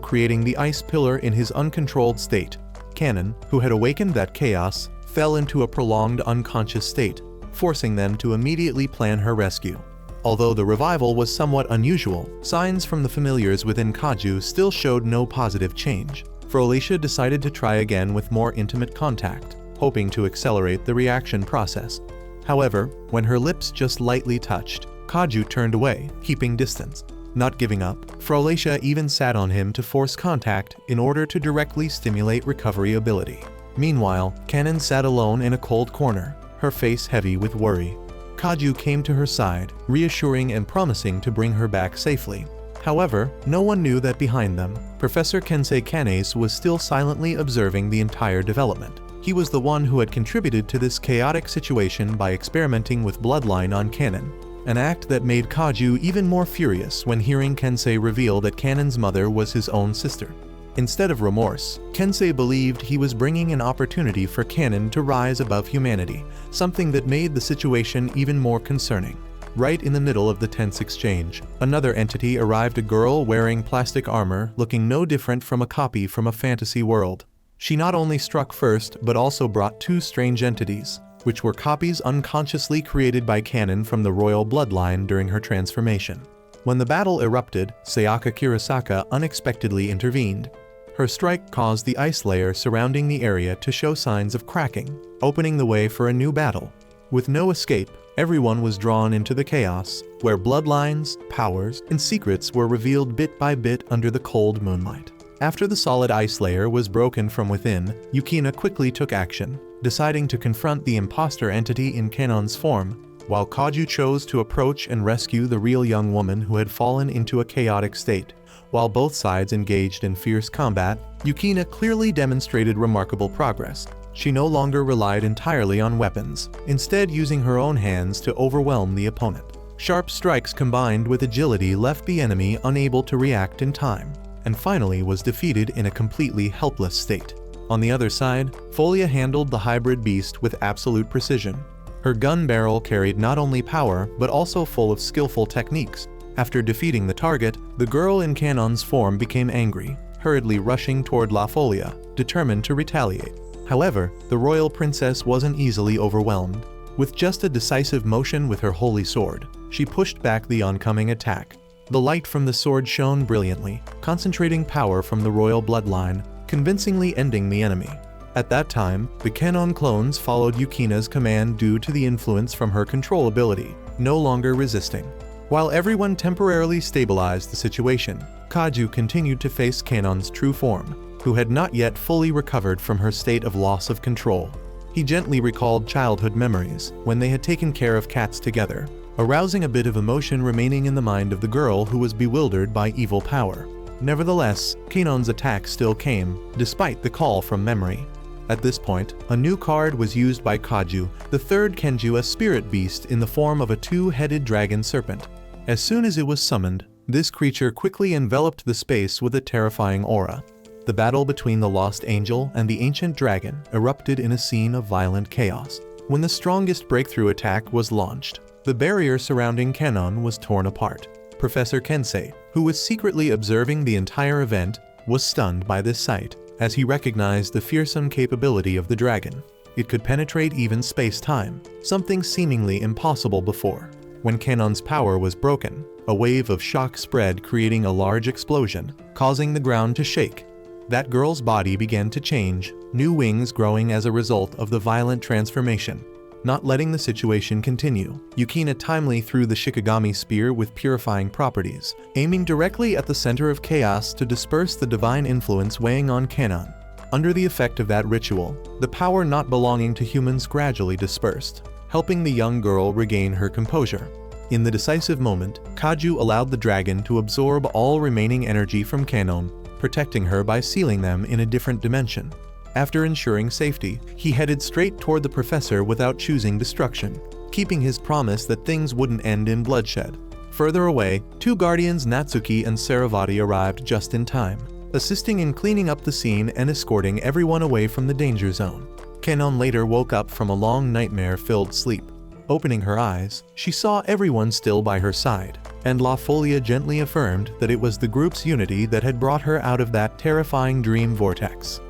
creating the ice pillar in his uncontrolled state. Canon, who had awakened that chaos, fell into a prolonged unconscious state, forcing them to immediately plan her rescue. Although the revival was somewhat unusual, signs from the familiars within Kaju still showed no positive change. Frolacia decided to try again with more intimate contact, hoping to accelerate the reaction process. However, when her lips just lightly touched, Kaju turned away, keeping distance. Not giving up, Frolacia even sat on him to force contact in order to directly stimulate recovery ability. Meanwhile, Canon sat alone in a cold corner, her face heavy with worry. Kaju came to her side, reassuring and promising to bring her back safely. However, no one knew that behind them, Professor Kensei Kanase was still silently observing the entire development. He was the one who had contributed to this chaotic situation by experimenting with bloodline on Canon, an act that made Kaju even more furious when hearing Kensei reveal that Canon's mother was his own sister. Instead of remorse, Kensei believed he was bringing an opportunity for Canon to rise above humanity, something that made the situation even more concerning. Right in the middle of the tense exchange, another entity arrived, a girl wearing plastic armor, looking no different from a copy from a fantasy world. She not only struck first, but also brought two strange entities, which were copies unconsciously created by Canon from the royal bloodline during her transformation. When the battle erupted, Sayaka Kurosaka unexpectedly intervened. Her strike caused the ice layer surrounding the area to show signs of cracking, opening the way for a new battle. With no escape, everyone was drawn into the chaos, where bloodlines, powers, and secrets were revealed bit by bit under the cold moonlight. After the solid ice layer was broken from within, Yukina quickly took action, deciding to confront the imposter entity in Canon's form, while Kaju chose to approach and rescue the real young woman who had fallen into a chaotic state. While both sides engaged in fierce combat, Yukina clearly demonstrated remarkable progress. She no longer relied entirely on weapons, instead using her own hands to overwhelm the opponent. Sharp strikes combined with agility left the enemy unable to react in time, and finally was defeated in a completely helpless state. On the other side, Folia handled the hybrid beast with absolute precision. Her gun barrel carried not only power, but also full of skillful techniques. After defeating the target, the girl in Canon's form became angry, hurriedly rushing toward La Folia, determined to retaliate. However, the royal princess wasn't easily overwhelmed. With just a decisive motion with her holy sword, she pushed back the oncoming attack. The light from the sword shone brilliantly, concentrating power from the royal bloodline, convincingly ending the enemy. At that time, the Canon clones followed Yukina's command due to the influence from her control ability, no longer resisting. While everyone temporarily stabilized the situation, Kaju continued to face Canon's true form, who had not yet fully recovered from her state of loss of control. He gently recalled childhood memories, when they had taken care of cats together, arousing a bit of emotion remaining in the mind of the girl who was bewildered by evil power. Nevertheless, Canon's attack still came, despite the call from memory. At this point, a new card was used by Kaju, the third Kenju, a spirit beast in the form of a two-headed dragon serpent. As soon as it was summoned, this creature quickly enveloped the space with a terrifying aura. The battle between the lost angel and the ancient dragon erupted in a scene of violent chaos. When the strongest breakthrough attack was launched, the barrier surrounding Canon was torn apart. Professor Kensei, who was secretly observing the entire event, was stunned by this sight, as he recognized the fearsome capability of the dragon. It could penetrate even space-time, something seemingly impossible before. When Canon's power was broken, a wave of shock spread, creating a large explosion, causing the ground to shake. That girl's body began to change, new wings growing as a result of the violent transformation. Not letting the situation continue, Yukina timely threw the Shikigami spear with purifying properties, aiming directly at the center of chaos to disperse the divine influence weighing on Canon. Under the effect of that ritual, the power not belonging to humans gradually dispersed, helping the young girl regain her composure. In the decisive moment, Kaju allowed the dragon to absorb all remaining energy from Canon, protecting her by sealing them in a different dimension. After ensuring safety, he headed straight toward the professor without choosing destruction, keeping his promise that things wouldn't end in bloodshed. Further away, two guardians, Natsuki and Saravati, arrived just in time, assisting in cleaning up the scene and escorting everyone away from the danger zone. Canon later woke up from a long nightmare-filled sleep. Opening her eyes, she saw everyone still by her side, and La Folia gently affirmed that it was the group's unity that had brought her out of that terrifying dream vortex.